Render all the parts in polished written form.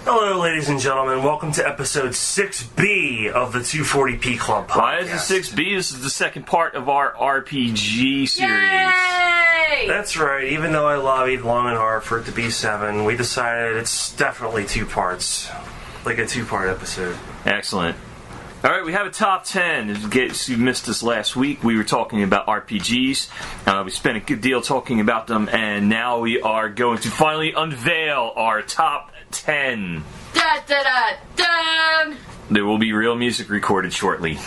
Hello, ladies and gentlemen. Welcome to episode 6B of the 240p Club podcast. Why is it 6B? This is the second part of our RPG series. Yay! That's right. Even though I lobbied long and hard for it to be 7, we decided it's definitely 2 parts. Like a 2-part episode. Excellent. Alright, we have a top 10. In case you missed us last week, we were talking about RPGs. We spent a good deal talking about them, and now we are going to finally unveil our top 10. Da da da da! There will be real music recorded shortly.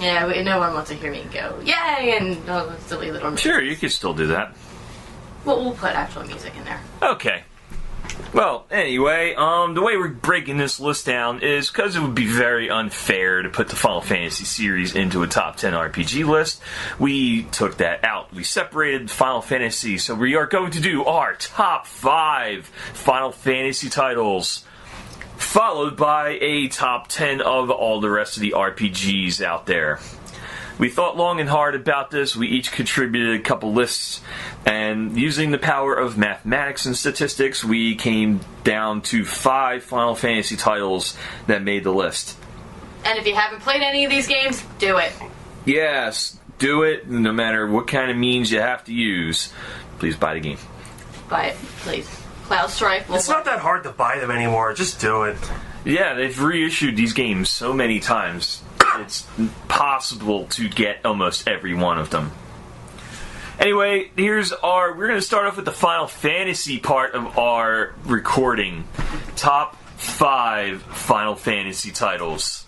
Yeah, no one wants to hear me go, yay, and all those silly little music. Sure, you can still do that. Well, we'll put actual music in there. Okay. Well, anyway, the way we're breaking this list down is because it would be very unfair to put the Final Fantasy series into a top 10 RPG list. We took that out. We separated Final Fantasy, so we are going to do our top 5 Final Fantasy titles, followed by a top 10 of all the rest of the RPGs out there. We thought long and hard about this. We each contributed a couple lists, and using the power of mathematics and statistics, we came down to 5 Final Fantasy titles that made the list. And if you haven't played any of these games, do it. Yes, do it, no matter what kind of means you have to use. Please buy the game. Buy it, please. Cloud Strike. It's not that hard to buy them anymore. Just do it. Yeah, they've reissued these games so many times. It's possible to get almost every one of them. Anyway, we're going to start off with the Final Fantasy part of our recording. Top 5 Final Fantasy titles.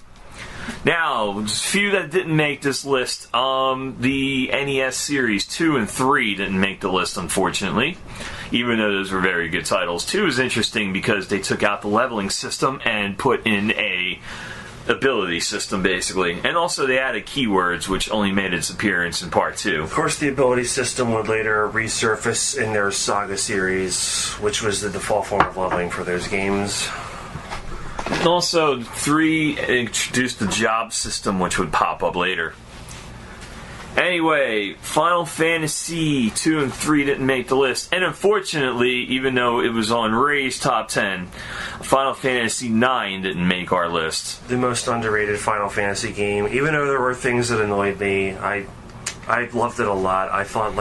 Now, just a few that didn't make this list. The NES series 2 and 3 didn't make the list, unfortunately. Even though those were very good titles. 2 is interesting because they took out the leveling system and put in a ability system, basically. And also they added keywords, which only made its appearance in part 2. Of course, the ability system would later resurface in their Saga series, which was the default form of leveling for those games. And also, 3 introduced the job system, which would pop up later. Anyway, Final Fantasy 2 and 3 didn't make the list. And unfortunately, even though it was on Ray's top 10, Final Fantasy 9 didn't make our list. The most underrated Final Fantasy game. Even though there were things that annoyed me, I loved it a lot. I thought,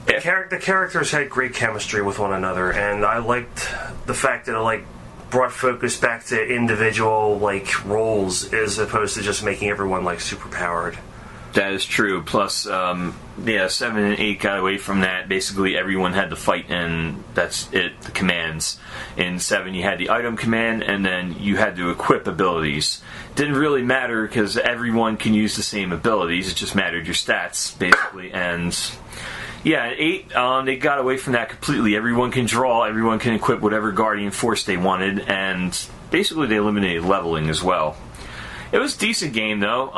the characters had great chemistry with one another, and I liked the fact that it, brought focus back to individual, roles as opposed to just making everyone, superpowered. That is true. Plus, 7 and 8 got away from that. Basically, everyone had to fight, and that's it, the commands. In 7, you had the item command, and then you had to equip abilities. Didn't really matter, because everyone can use the same abilities. It just mattered your stats, basically. And, yeah, in 8, they got away from that completely. Everyone can draw, everyone can equip whatever Guardian Force they wanted, and basically they eliminated leveling as well. It was a decent game, though,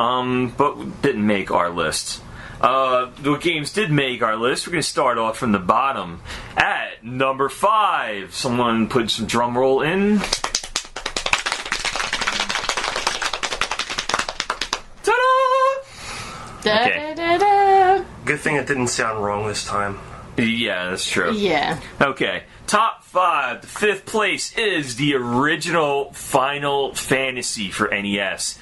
but didn't make our list. The games did make our list. We're going to start off from the bottom. At number 5, someone put some drum roll in. Ta-da! Okay. Da, da, da. Good thing it didn't sound wrong this time. Yeah, that's true. Yeah. Okay, top 5. The 5th place is the original Final Fantasy for NES.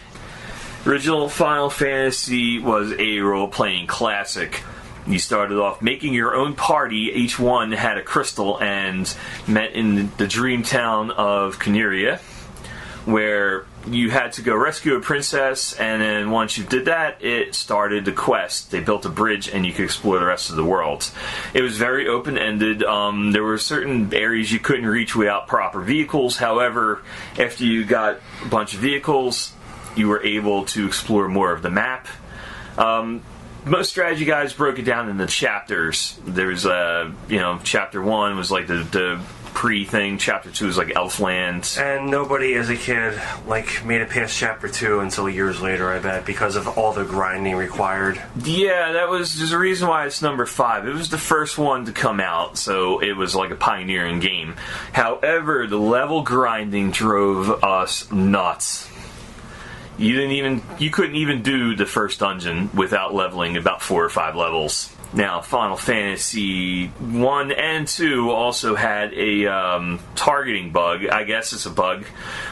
Original Final Fantasy was a role-playing classic. You started off making your own party. Each one had a crystal and met in the dream town of Kyneria, where you had to go rescue a princess, and then once you did that, it started the quest. They built a bridge, and you could explore the rest of the world. It was very open-ended. There were certain areas you couldn't reach without proper vehicles. However, after you got a bunch of vehicles, you were able to explore more of the map. Most strategy guides broke it down into chapters. There's chapter 1 was the pre-thing. Chapter 2 was Elfland. And nobody as a kid made it past chapter 2 until years later, I bet, because of all the grinding required. Yeah, there's a reason why it's number 5. It was the first one to come out, so it was a pioneering game. However, the level grinding drove us nuts. You couldn't even do the first dungeon without leveling about 4 or 5 levels. Now, Final Fantasy 1 and 2 also had a targeting bug. I guess it's a bug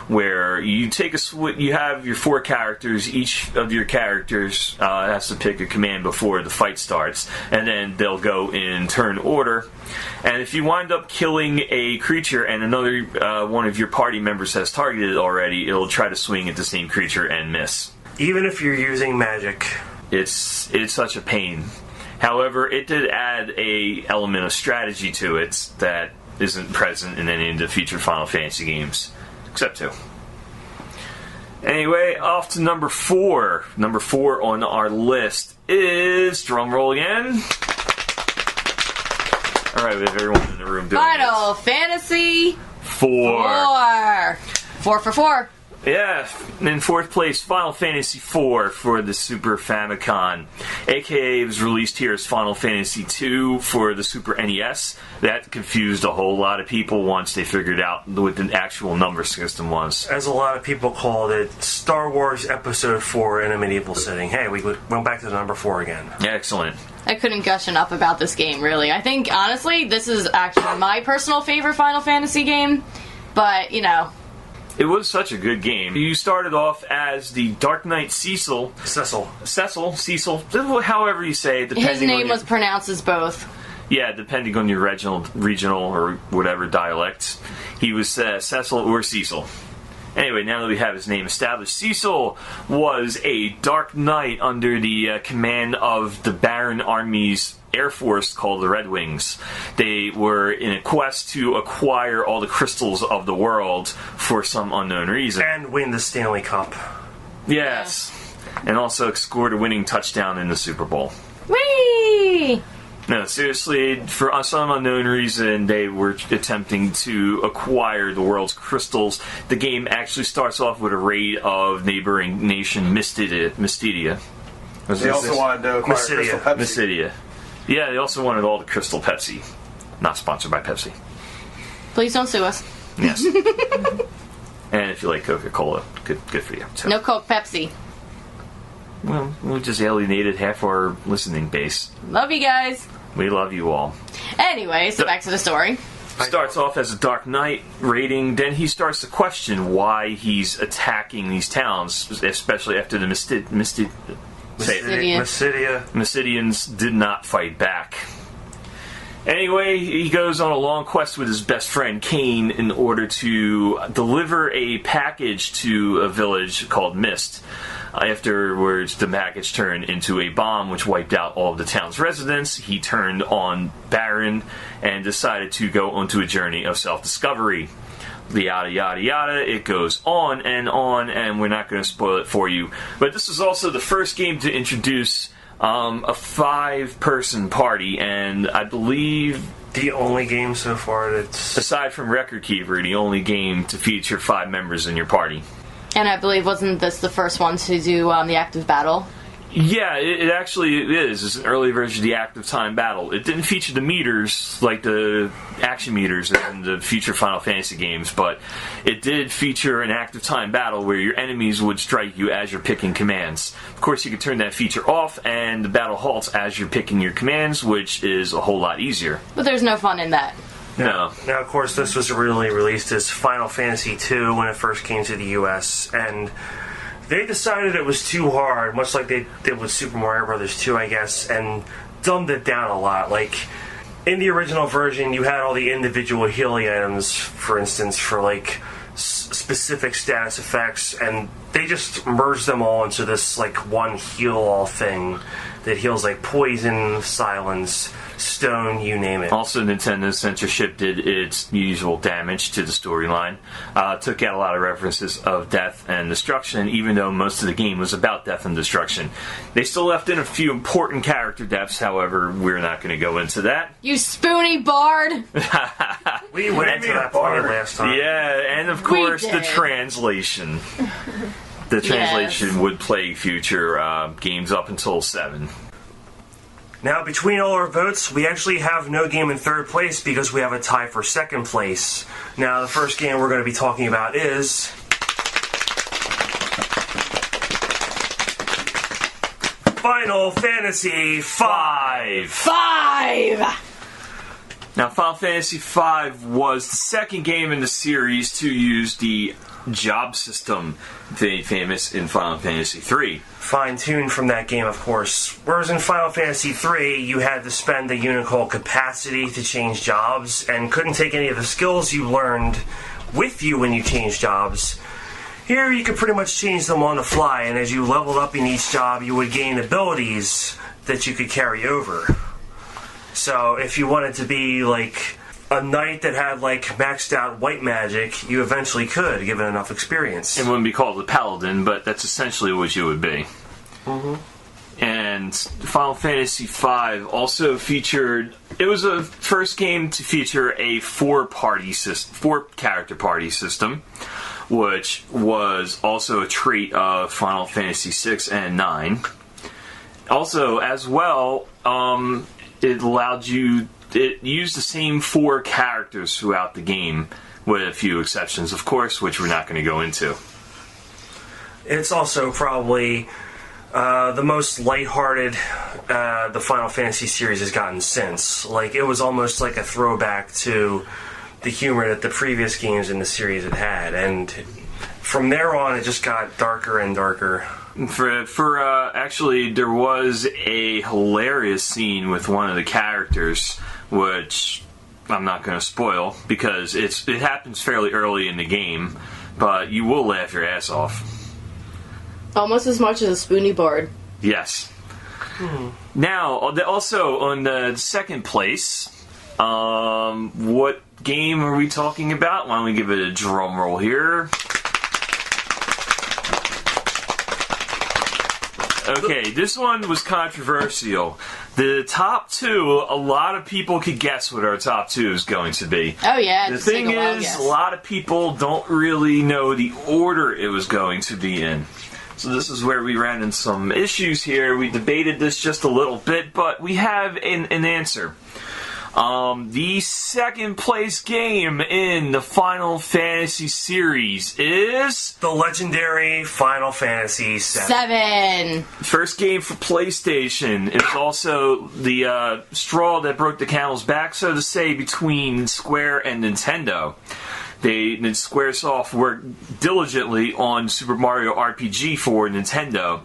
where you take you have your 4 characters. Each of your characters has to pick a command before the fight starts, and then they'll go in turn order. And if you wind up killing a creature and another one of your party members has targeted it already, it'll try to swing at the same creature and miss. Even if you're using magic. It's such a pain. However, it did add a element of strategy to it that isn't present in any of the future Final Fantasy games, except 2. Anyway, off to number 4. Number 4 on our list is, drumroll again. Alright, we have everyone in the room doing Final Fantasy 4. 4 for 4. Yeah, in 4th place, Final Fantasy IV for the Super Famicom. AKA, it was released here as Final Fantasy II for the Super NES. That confused a whole lot of people once they figured out what the actual number system was. As a lot of people called it, Star Wars Episode 4 in a medieval setting. Hey, we went back to the number 4 again. Excellent. I couldn't gush enough about this game, really. I think, honestly, this is actually my personal favorite Final Fantasy game. But, you know... It was such a good game. You started off as the Dark Knight Cecil, however you say it. His name was pronounced as both. Yeah, depending on your regional or whatever dialect. He was Cecil or Cecil. Anyway, now that we have his name established, Cecil was a Dark Knight under the command of the Baron Army's Air Force called the Red Wings. They were in a quest to acquire all the crystals of the world for some unknown reason. And win the Stanley Cup. Yes. And also scored a winning touchdown in the Super Bowl. Whee! No, seriously, for some unknown reason, they were attempting to acquire the world's crystals. The game actually starts off with a raid of neighboring nation Mystidia. They also wanted to acquire Crystal Pepsi. Mystidia. Yeah, they also wanted all the Crystal Pepsi. Not sponsored by Pepsi. Please don't sue us. Yes. And if you like Coca-Cola, good for you. So. No Coke, Pepsi. Well, we just alienated half our listening base. Love you guys. We love you all. Anyway, so back to the story. Starts off as a Dark Knight raiding, then he starts to question why he's attacking these towns, especially after the Mystidians did not fight back. Anyway, he goes on a long quest with his best friend Kane in order to deliver a package to a village called Mist. Afterwards, the package turned into a bomb which wiped out all of the town's residents. He turned on Baron and decided to go onto a journey of self-discovery. Yada yada yada, it goes on, and we're not going to spoil it for you. But this is also the first game to introduce a 5-person party, and I believe... The only game so far that's... Aside from Record Keeper, the only game to feature 5 members in your party. And I believe, wasn't this the first one to do the active battle? Yeah, it actually is. It's an early version of the active time battle. It didn't feature the meters, like the action meters in the future Final Fantasy games, but it did feature an active time battle where your enemies would strike you as you're picking commands. Of course, you could turn that feature off, and the battle halts as you're picking your commands, which is a whole lot easier. But there's no fun in that. No. Now, of course, this was originally released as Final Fantasy II when it first came to the US, and they decided it was too hard, much like they did with Super Mario Bros. 2, I guess, and dumbed it down a lot. Like, in the original version, you had all the individual healing items, for instance, for, like, specific status effects, and they just merged them all into this, like, one heal-all thing that heals, like, poison, silence, stone, you name it. Also, Nintendo's censorship did its usual damage to the storyline. Took out a lot of references of death and destruction, even though most of the game was about death and destruction. They still left in a few important character deaths, however, we're not going to go into that. You spoony bard! We went into that party last time. Yeah, and of course, the translation. The translation would plague future games up until 7. Now, between all our votes, we actually have no game in 3rd place because we have a tie for 2nd place. Now, the first game we're going to be talking about is... Final Fantasy 5. 5! Now, Final Fantasy V was the second game in the series to use the job system made famous in Final Fantasy III. Fine-tuned from that game, of course. Whereas in Final Fantasy III, you had to spend the Unicall capacity to change jobs, and couldn't take any of the skills you learned with you when you changed jobs. Here, you could pretty much change them on the fly, and as you leveled up in each job, you would gain abilities that you could carry over. So, if you wanted to be, like, a knight that had, like, maxed out white magic, you eventually could, given enough experience. It wouldn't be called a paladin, but that's essentially what you would be. Mm-hmm. And Final Fantasy V also featured... It was the first game to feature a four-character party system, which was also a trait of Final Fantasy VI and IX. Also, as well, it allowed you... It used the same 4 characters throughout the game, with a few exceptions, of course, which we're not going to go into. It's also probably the most lighthearted the Final Fantasy series has gotten since. Like, it was almost like a throwback to the humor that the previous games in the series had had, and from there on, it just got darker and darker. Actually, there was a hilarious scene with one of the characters, which I'm not going to spoil, because it happens fairly early in the game, but you will laugh your ass off. Almost as much as a Spoonie Bard. Yes. Now, also on the second place, what game are we talking about? Why don't we give it a drum roll here? Okay, this one was controversial. The top 2, a lot of people could guess what our top 2 is going to be. Oh yeah. The thing is, a lot of people don't really know the order it was going to be in. So this is where we ran into some issues here. We debated this just a little bit, but we have an answer. The second place game in the Final Fantasy series is... the legendary Final Fantasy 7. First game for PlayStation. It was also the straw that broke the camel's back, so to say, between Square and Nintendo. Squaresoft worked diligently on Super Mario RPG for Nintendo,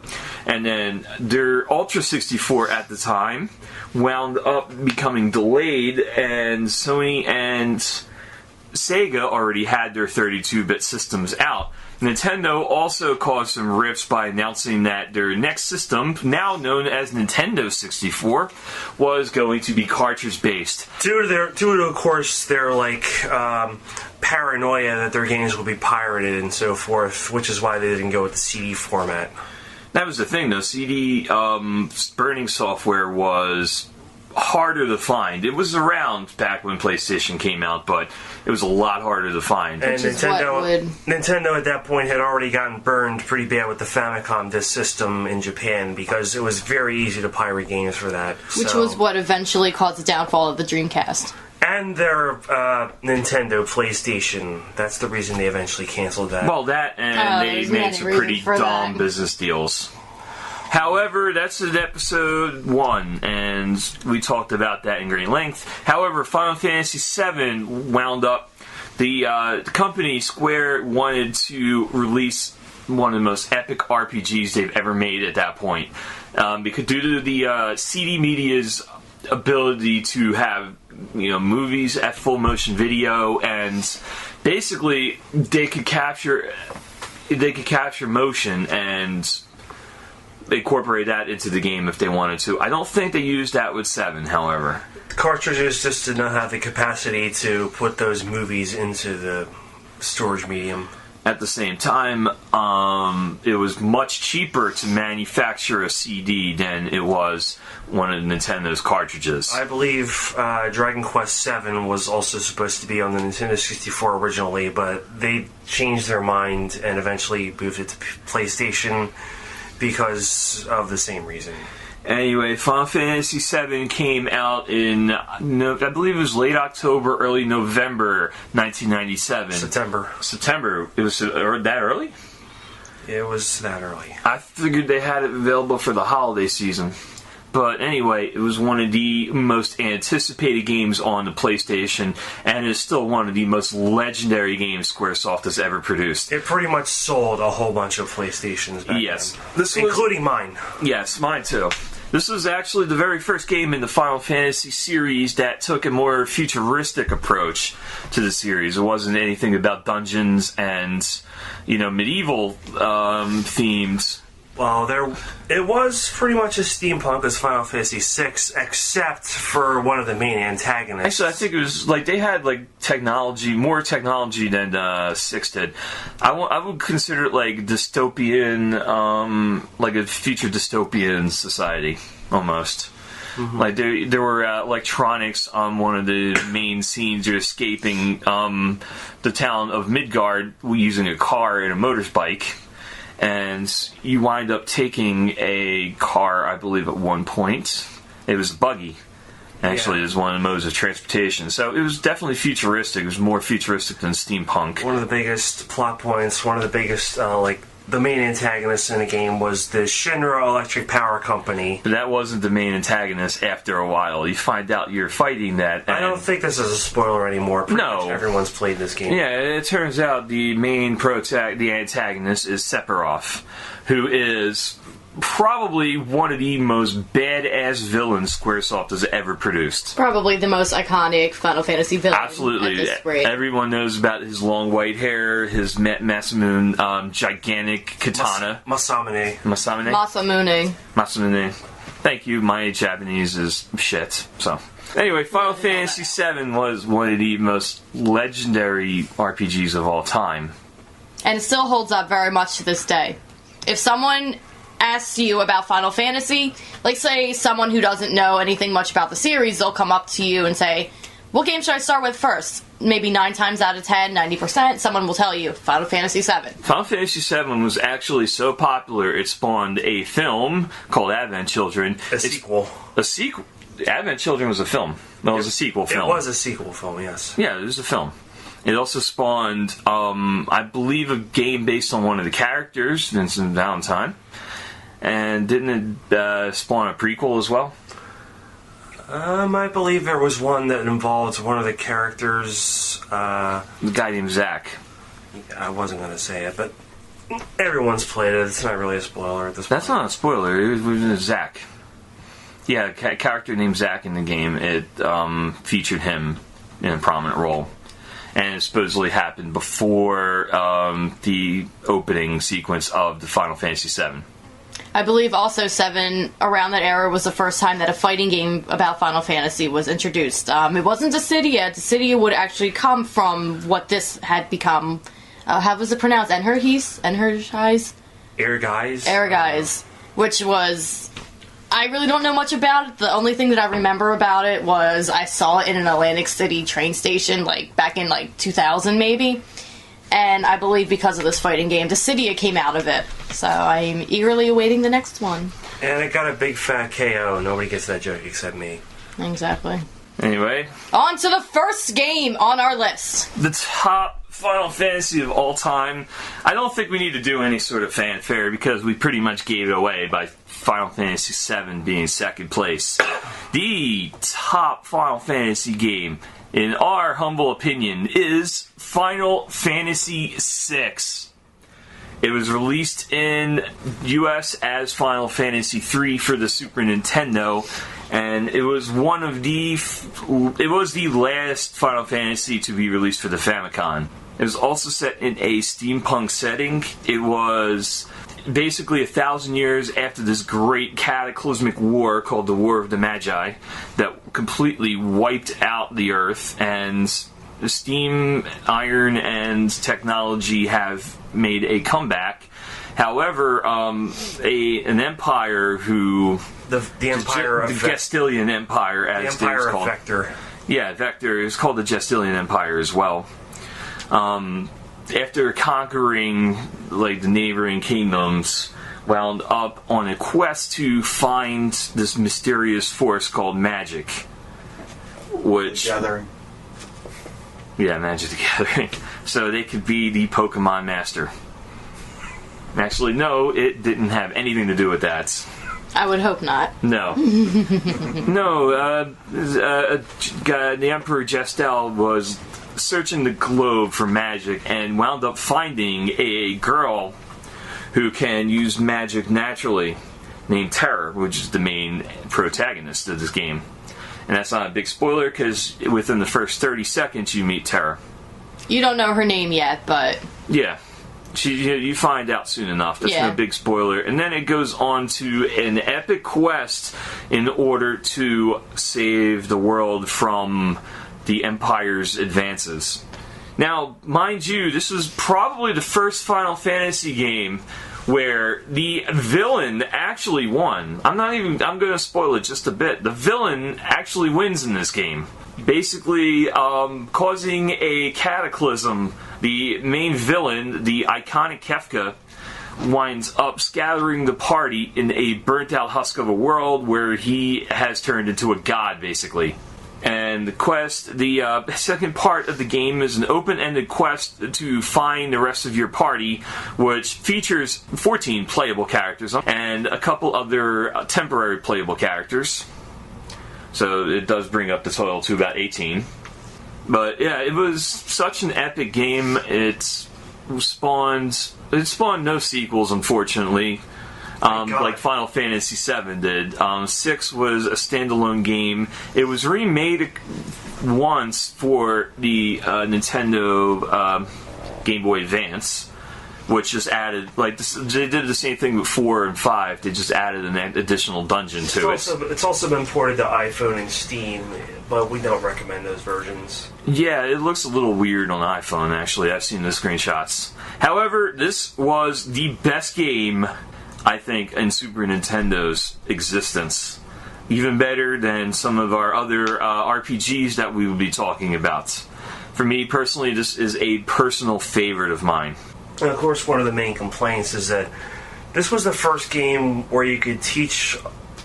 and then their Ultra 64 at the time wound up becoming delayed, and Sony and Sega already had their 32-bit systems out. Nintendo also caused some rifts by announcing that their next system, now known as Nintendo 64, was going to be cartridge-based. Due to, of course, their paranoia that their games will be pirated and so forth, which is why they didn't go with the CD format. That was the thing, though. CD burning software was harder to find. It was around back when PlayStation came out, but it was a lot harder to find. And Nintendo at that point had already gotten burned pretty bad with the Famicom Disk System in Japan, because it was very easy to pirate games for that. Which was what eventually caused the downfall of the Dreamcast. And their Nintendo PlayStation. That's the reason they eventually canceled that. Well, that, and they made some pretty dumb business deals. However, that's in episode 1, and we talked about that in great length. However, Final Fantasy VII wound up... The company, Square, wanted to release one of the most epic RPGs they've ever made at that point. Because due to the CD Media's ability to have movies at full motion video, and basically they could capture motion and incorporate that into the game if they wanted to. I don't think they used that with 7, however. Cartridges just did not have the capacity to put those movies into the storage medium. At the same time, it was much cheaper to manufacture a CD than it was one of Nintendo's cartridges. I believe Dragon Quest VII was also supposed to be on the Nintendo 64 originally, but they changed their mind and eventually moved it to PlayStation because of the same reason. Anyway, Final Fantasy VII came out in, I believe it was late October, early November 1997. September. It was that early? It was that early. I figured they had it available for the holiday season. But anyway, it was one of the most anticipated games on the PlayStation, and is still one of the most legendary games Squaresoft has ever produced. It pretty much sold a whole bunch of PlayStations back then. Including mine. Yes, mine too. This was actually the very first game in the Final Fantasy series that took a more futuristic approach to the series. It wasn't anything about dungeons and, medieval themed. Well, it was pretty much as steampunk as Final Fantasy VI, except for one of the main antagonists. Actually, I think it was they had more technology than 6 did. I would consider it dystopian, like a future dystopian society almost. Mm-hmm. There were electronics on one of the main scenes. You're escaping the town of Midgard using a car and a motorbike. And you wind up taking a car, I believe, at one point. It was a buggy. Actually, it was one of the modes of transportation. So it was definitely futuristic. It was more futuristic than steampunk. One of the biggest plot points, one of the biggest, the main antagonist in the game was the Shinra Electric Power Company. But that wasn't the main antagonist after a while. You find out you're fighting that. I don't think this is a spoiler anymore. Pretty much everyone's played this game. Yeah, it turns out the main the antagonist is Sephiroth, who is probably one of the most badass villains Squaresoft has ever produced. Probably the most iconic Final Fantasy villain. Absolutely. Everyone knows about his long white hair, his Masamune gigantic katana. Masamune. Thank you. My Japanese is shit. So, anyway, Final Fantasy VII was one of the most legendary RPGs of all time. And it still holds up very much to this day. If someone asks you about Final Fantasy, say someone who doesn't know anything much about the series, they'll come up to you and say, what game should I start with first? Maybe 9 times out of 10, 90%, someone will tell you, Final Fantasy VII. Final Fantasy VII was actually so popular, it spawned a film called Advent Children. A sequel. Advent Children was a film. It was a sequel film. It was a sequel film, yes. Yeah, it was a film. It also spawned, I believe, a game based on one of the characters, Vincent Valentine. And didn't it spawn a prequel as well? I believe there was one that involved one of the characters. The guy named Zack. I wasn't going to say it, but everyone's played it. It's not really a spoiler at this point. That's not a spoiler. It was Zack. Yeah, a character named Zack in the game. It featured him in a prominent role. And it supposedly happened before the opening sequence of the Final Fantasy VII. I believe also 7, around that era, was the first time that a fighting game about Final Fantasy was introduced. It wasn't Dissidia. Dissidia would actually come from what this had become. How was it pronounced? Ehrgeiz? Ehrgeiz. Which was... I really don't know much about it. The only thing that I remember about it was I saw it in an Atlantic City train station, back in 2000 maybe. And I believe because of this fighting game, Dissidia came out of it. So I'm eagerly awaiting the next one. And it got a big fat KO. Nobody gets that joke except me. Exactly. Anyway. On to the first game on our list. The top Final Fantasy of all time. I don't think we need to do any sort of fanfare because we pretty much gave it away by Final Fantasy VII being second place. The top Final Fantasy game, in our humble opinion, is Final Fantasy VI. It was released in US as Final Fantasy III for the Super Nintendo, and it was the last Final Fantasy to be released for the Famicom. It was also set in a steampunk setting. It was basically 1,000 years after this great cataclysmic war called the War of the Magi that completely wiped out the Earth, and steam, iron, and technology have made a comeback. However, an empire who... The Empire of... The Gestilian Empire, as the Empire it's called. of Vector. Yeah, Vector is called the Gestilian Empire as well. After conquering the neighboring kingdoms, wound up on a quest to find this mysterious force called magic, which the Gathering. Yeah, Magic the Gathering. So they could be the Pokemon Master. Actually, no, it didn't have anything to do with that. I would hope not. No. No, the Emperor Gestel was searching the globe for magic and wound up finding a girl who can use magic naturally, named Terra, which is the main protagonist of this game. And that's not a big spoiler, because within the first 30 seconds you meet Terra. You don't know her name yet, but... Yeah. You find out soon enough. That's no big spoiler. And then it goes on to an epic quest in order to save the world from the Empire's advances. Now, mind you, this was probably the first Final Fantasy game where the villain actually won. I'm going to spoil it just a bit. The villain actually wins in this game. Basically, causing a cataclysm. The main villain, the iconic Kefka, winds up scattering the party in a burnt-out husk of a world where he has turned into a god, basically. And the quest, the second part of the game is an open-ended quest to find the rest of your party, which features 14 playable characters and a couple other temporary playable characters. So it does bring up the total to about 18. But yeah, it was such an epic game. It spawned no sequels, unfortunately. Like Final Fantasy VII did. 6 was a standalone game. It was remade once for the Nintendo Game Boy Advance, which just added, like, they did the same thing with 4 and 5. They just added an additional dungeon to it. It's also been ported to iPhone and Steam, but we don't recommend those versions. Yeah, it looks a little weird on iPhone, actually. I've seen the screenshots. However, this was the best game, I think, in Super Nintendo's existence. Even better than some of our other RPGs that we will be talking about. For me, personally, this is a personal favorite of mine. And of course, one of the main complaints is that this was the first game where you could teach,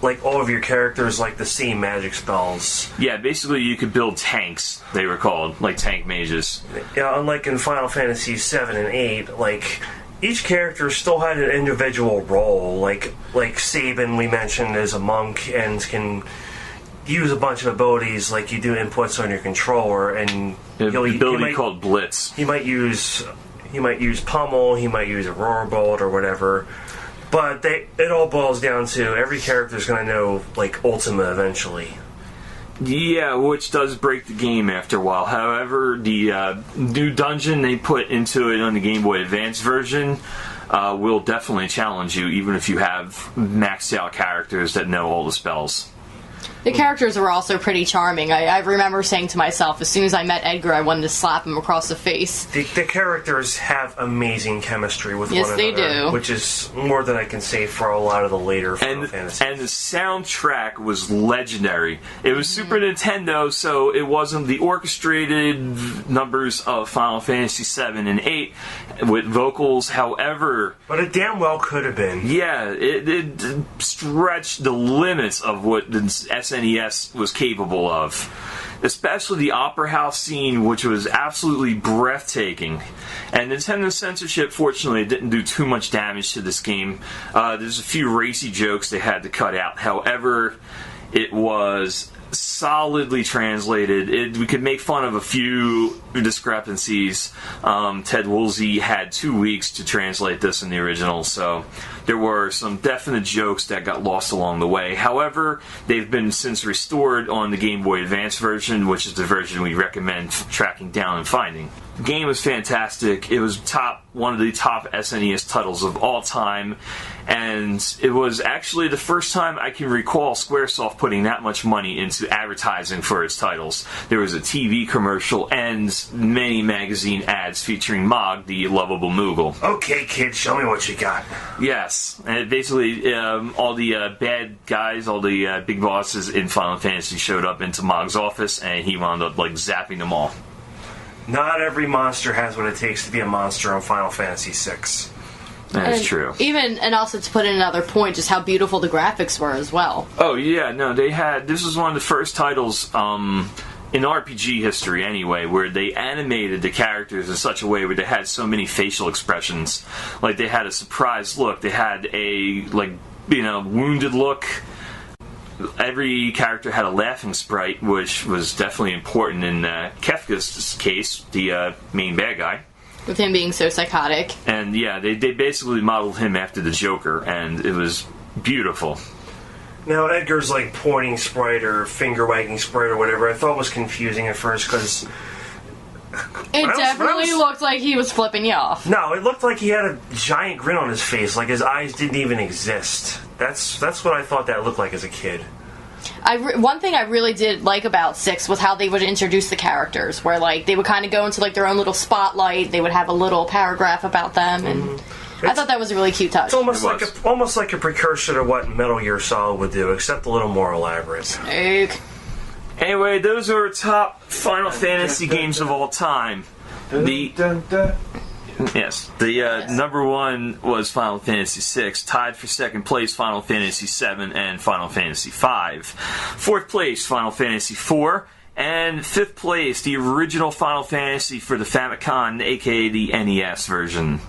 like, all of your characters, like, the same magic spells. Yeah, basically you could build tanks, they were called, like tank mages. Yeah, unlike in Final Fantasy 7 and 8, like, each character still had an individual role. Like Sabin, we mentioned, is a monk and can use a bunch of abilities, like you do inputs on your controller, and the ability called Blitz. He might use Pummel, he might use Aurora Bolt or whatever. But it all boils down to every character's going to know, like, Ultima eventually. Yeah, which does break the game after a while. However, the new dungeon they put into it on the Game Boy Advance version will definitely challenge you, even if you have maxed out characters that know all the spells. The characters were also pretty charming. I remember saying to myself, as soon as I met Edgar, I wanted to slap him across the face. The characters have amazing chemistry with one another. Yes, they do. Which is more than I can say for a lot of the later Final Fantasy. And the soundtrack was legendary. It was Super Nintendo, so it wasn't the orchestrated numbers of Final Fantasy 7 and 8 with vocals, however... But it damn well could have been. Yeah, it stretched the limits of what the SNES was capable of. Especially the Opera House scene, which was absolutely breathtaking. And Nintendo censorship, fortunately, didn't do too much damage to this game. There's a few racy jokes they had to cut out. However, it was solidly translated. We could make fun of a few discrepancies. Ted Woolsey had 2 weeks to translate this in the original, so there were some definite jokes that got lost along the way. However, they've been since restored on the Game Boy Advance version, which is the version we recommend tracking down and finding. The game was fantastic. It was one of the top SNES titles of all time, and it was actually the first time I can recall Squaresoft putting that much money into advertising for its titles. There was a TV commercial and many magazine ads featuring Mog, the lovable Moogle. Okay, kid, show me what you got. Yes, and basically all the bad guys, all the big bosses in Final Fantasy showed up into Mog's office, and he wound up like zapping them all. Not every monster has what it takes to be a monster on Final Fantasy VI. That's true. And also to put in another point, just how beautiful the graphics were as well. Oh yeah, no, they had. This was one of the first titles in RPG history anyway, where they animated the characters in such a way where they had so many facial expressions. Like, they had a surprised look, they had a, like, you know, wounded look. Every character had a laughing sprite, which was definitely important in Kefka's case, the main bad guy. With him being so psychotic. And yeah, they basically modeled him after the Joker, and it was beautiful. Now, Edgar's like pointing sprite or finger wagging sprite or whatever, I thought was confusing at first because it definitely looked like he was flipping you off. No, it looked like he had a giant grin on his face, like his eyes didn't even exist. That's what I thought that looked like as a kid. One thing I really did like about 6 was how they would introduce the characters, where like they would kind of go into like their own little spotlight. They would have a little paragraph about them, and I thought that was a really cute touch. It's almost like a precursor to what Metal Gear Solid would do, except a little more elaborate. Snake. Anyway, those are our top Final Fantasy games of all time. Yes, number 1 was Final Fantasy VI, tied for second place Final Fantasy VII and Final Fantasy V. Fourth place Final Fantasy IV, and fifth place the original Final Fantasy for the Famicom, aka the NES version.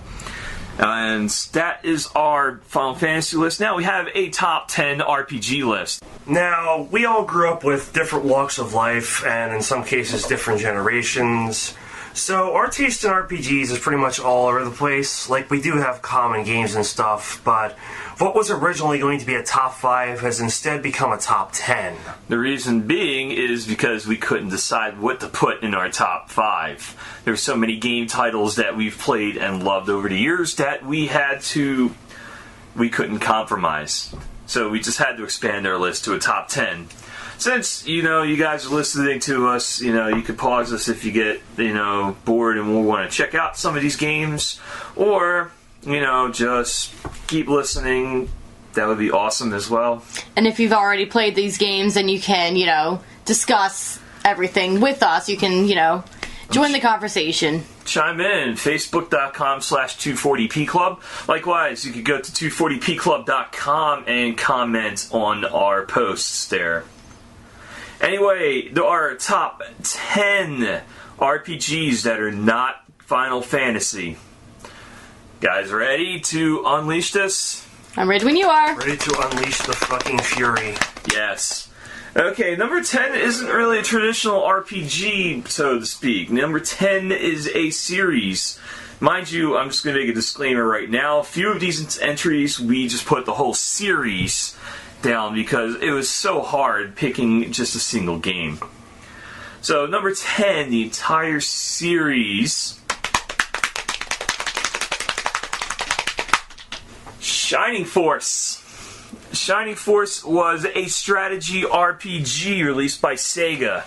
And that is our Final Fantasy list. Now we have a top 10 RPG list. Now, we all grew up with different walks of life, and in some cases different generations. So our taste in RPGs is pretty much all over the place. Like, we do have common games and stuff, but what was originally going to be a top 5 has instead become a top 10. The reason being is because we couldn't decide what to put in our top 5. There's so many game titles that we've played and loved over the years that we couldn't compromise. So we just had to expand our list to a top 10. Since, you guys are listening to us, you could pause us if you get, bored and will want to check out some of these games. Or, just keep listening. That would be awesome as well. And if you've already played these games and you can, discuss everything with us, you can, join the conversation. Chime in, facebook.com/240p Club. Likewise, you could go to 240pclub.com and comment on our posts there. Anyway, there are top 10 RPGs that are not Final Fantasy. Guys, ready to unleash this? I'm ready when you are. Ready to unleash the fucking fury. Yes. Okay, number 10 isn't really a traditional RPG, so to speak. Number 10 is a series. Mind you, I'm just going to make a disclaimer right now. A few of these entries, we just put the whole series down because it was so hard picking just a single game. So number 10, the entire series, Shining Force. Shining Force was a strategy RPG released by Sega.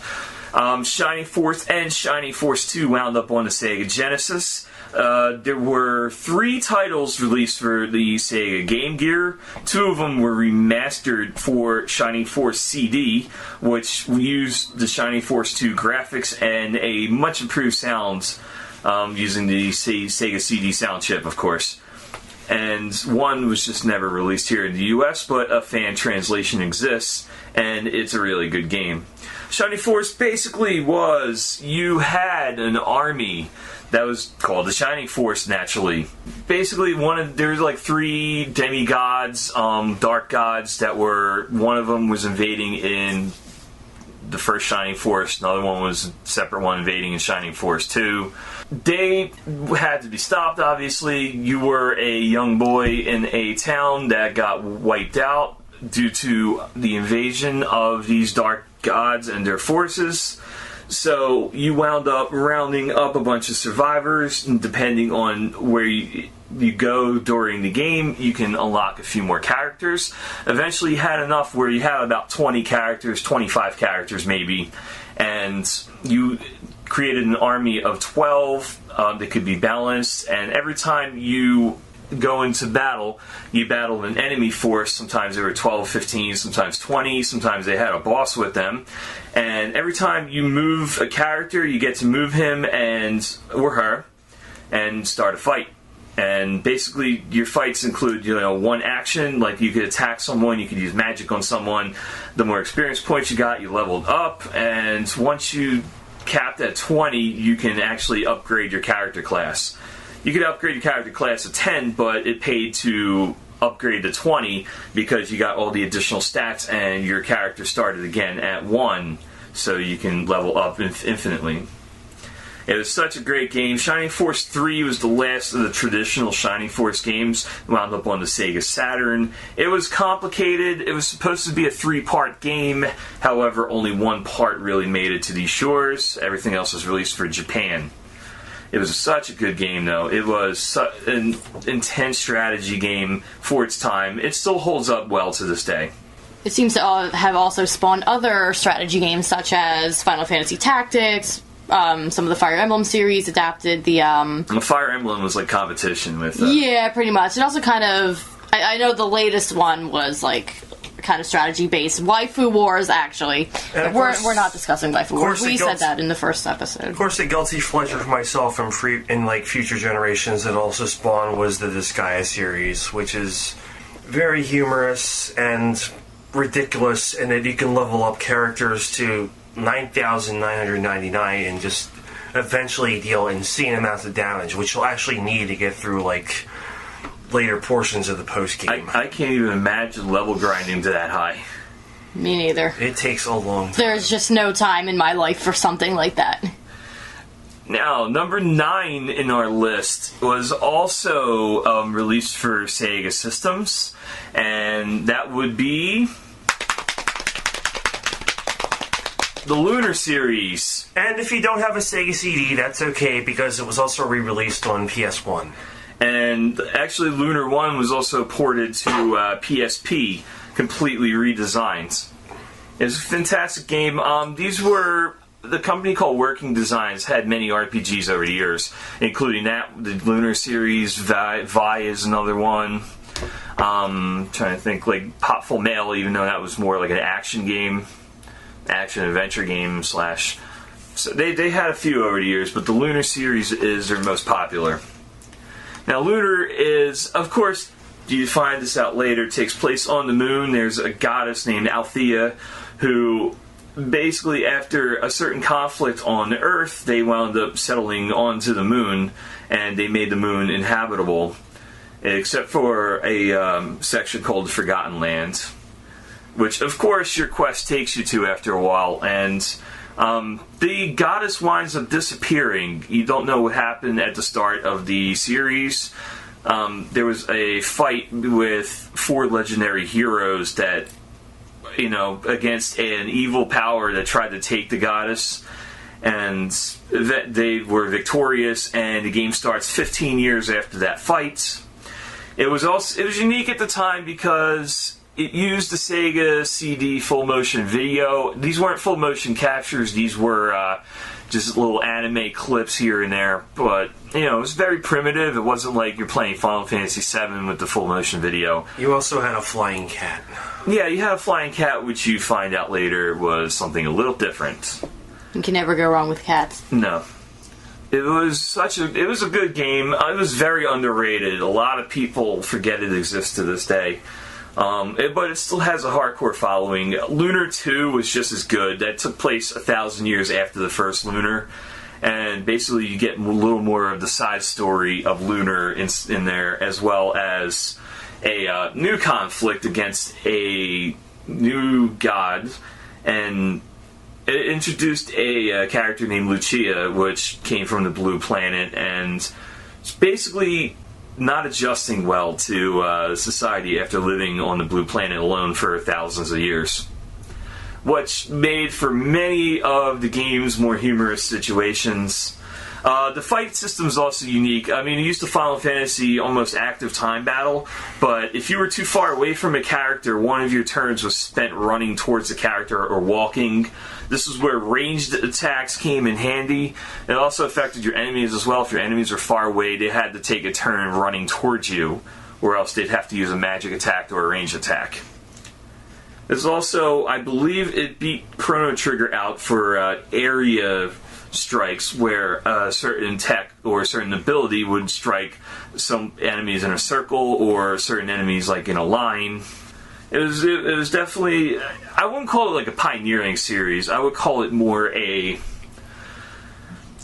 Shining Force and Shining Force 2 wound up on the Sega Genesis. There were 3 titles released for the Sega Game Gear. 2 of them were remastered for Shining Force CD, which used the Shining Force 2 graphics and a much improved sound using the Sega CD sound chip, of course. And 1 was just never released here in the US, but a fan translation exists, and it's a really good game. Shining Force basically was, you had an army that was called the Shining Force, naturally. Basically, there's like 3 demigods, dark gods that one of them was invading in the first Shining Force, another one was a separate one invading in Shining Force 2. They had to be stopped, obviously. You were a young boy in a town that got wiped out due to the invasion of these dark gods and their forces. So you wound up rounding up a bunch of survivors, and depending on where you go during the game, you can unlock a few more characters. Eventually you had enough where you had about 20 characters, 25 characters maybe, and you created an army of 12 that could be balanced, and every time you go into battle, you battled an enemy force. Sometimes there were 12, 15, sometimes 20, sometimes they had a boss with them. And every time you move a character, you get to move him or her and start a fight. And basically, your fights include, one action, like you could attack someone, you could use magic on someone. The more experience points you got, you leveled up, and once you capped at 20, you can actually upgrade your character class. You could upgrade your character class to 10, but it paid to upgrade to 20 because you got all the additional stats and your character started again at 1, so you can level up infinitely. It was such a great game. Shining Force 3 was the last of the traditional Shining Force games. It wound up on the Sega Saturn. It was complicated. It was supposed to be a 3-part game. However, only one part really made it to these shores. Everything else was released for Japan. It was such a good game, though. It was an intense strategy game for its time. It still holds up well to this day. It seems to have also spawned other strategy games, such as Final Fantasy Tactics. Some of the Fire Emblem series adapted the Fire Emblem was like competition with yeah, pretty much. It also kind of I know the latest one was like kind of strategy based. Waifu Wars, actually. We're not discussing Waifu Wars. We said that in the first episode. Of course, the guilty pleasure for myself in future generations that also spawned was the Disgaea series, which is very humorous and ridiculous, and that you can level up characters to 9,999 and just eventually deal insane amounts of damage, which you'll actually need to get through like later portions of the post game. I can't even imagine level grinding to that high. Me neither. It takes a long time. There's just no time in my life for something like that. Now, number 9 in our list was also released for Sega systems, and that would be the Lunar series. And if you don't have a Sega CD, that's okay, because it was also re-released on PS1. And actually, Lunar 1 was also ported to PSP, completely redesigned. It was a fantastic game. The company called Working Designs had many RPGs over the years, including that, the Lunar series, Vi is another one. Trying to think, like Popful Mail, even though that was more like an action game. Action-adventure game / So they had a few over the years, but the Lunar series is their most popular. Now, Lunar is, of course, you find this out later, takes place on the moon. There's a goddess named Althea who, basically, after a certain conflict on Earth, they wound up settling onto the moon, and they made the moon inhabitable, except for a section called the Forgotten Land, which, of course, your quest takes you to after a while, and the goddess winds up disappearing. You don't know what happened at the start of the series. There was a fight with 4 legendary heroes that, against an evil power that tried to take the goddess, and they were victorious, and the game starts 15 years after that fight. It was unique at the time because it used the Sega CD full motion video. These weren't full motion captures. These were just little anime clips here and there. But, it was very primitive. It wasn't like you're playing Final Fantasy VII with the full motion video. You also had a flying cat. Yeah, you had a flying cat, which you find out later was something a little different. You can never go wrong with cats. No. It was a good game. It was very underrated. A lot of people forget it exists to this day. But it still has a hardcore following. Lunar 2 was just as good. That took place 1,000 years after the first Lunar. And basically you get a little more of the side story of Lunar in there, as well as a new conflict against a new god. And it introduced a character named Lucia, which came from the Blue Planet, and it's basically not adjusting well to society after living on the Blue Planet alone for thousands of years, which made for many of the game's more humorous situations. The fight system is also unique. I mean, it used the Final Fantasy almost active time battle, but if you were too far away from a character, one of your turns was spent running towards the character or walking. This is where ranged attacks came in handy. It also affected your enemies as well. If your enemies were far away, they had to take a turn running towards you, or else they'd have to use a magic attack or a ranged attack. There's also, I believe it beat Chrono Trigger out for area strikes, where a certain tech or a certain ability would strike some enemies in a circle or certain enemies like in a line. It was definitely, I wouldn't call it like a pioneering series. I would call it more a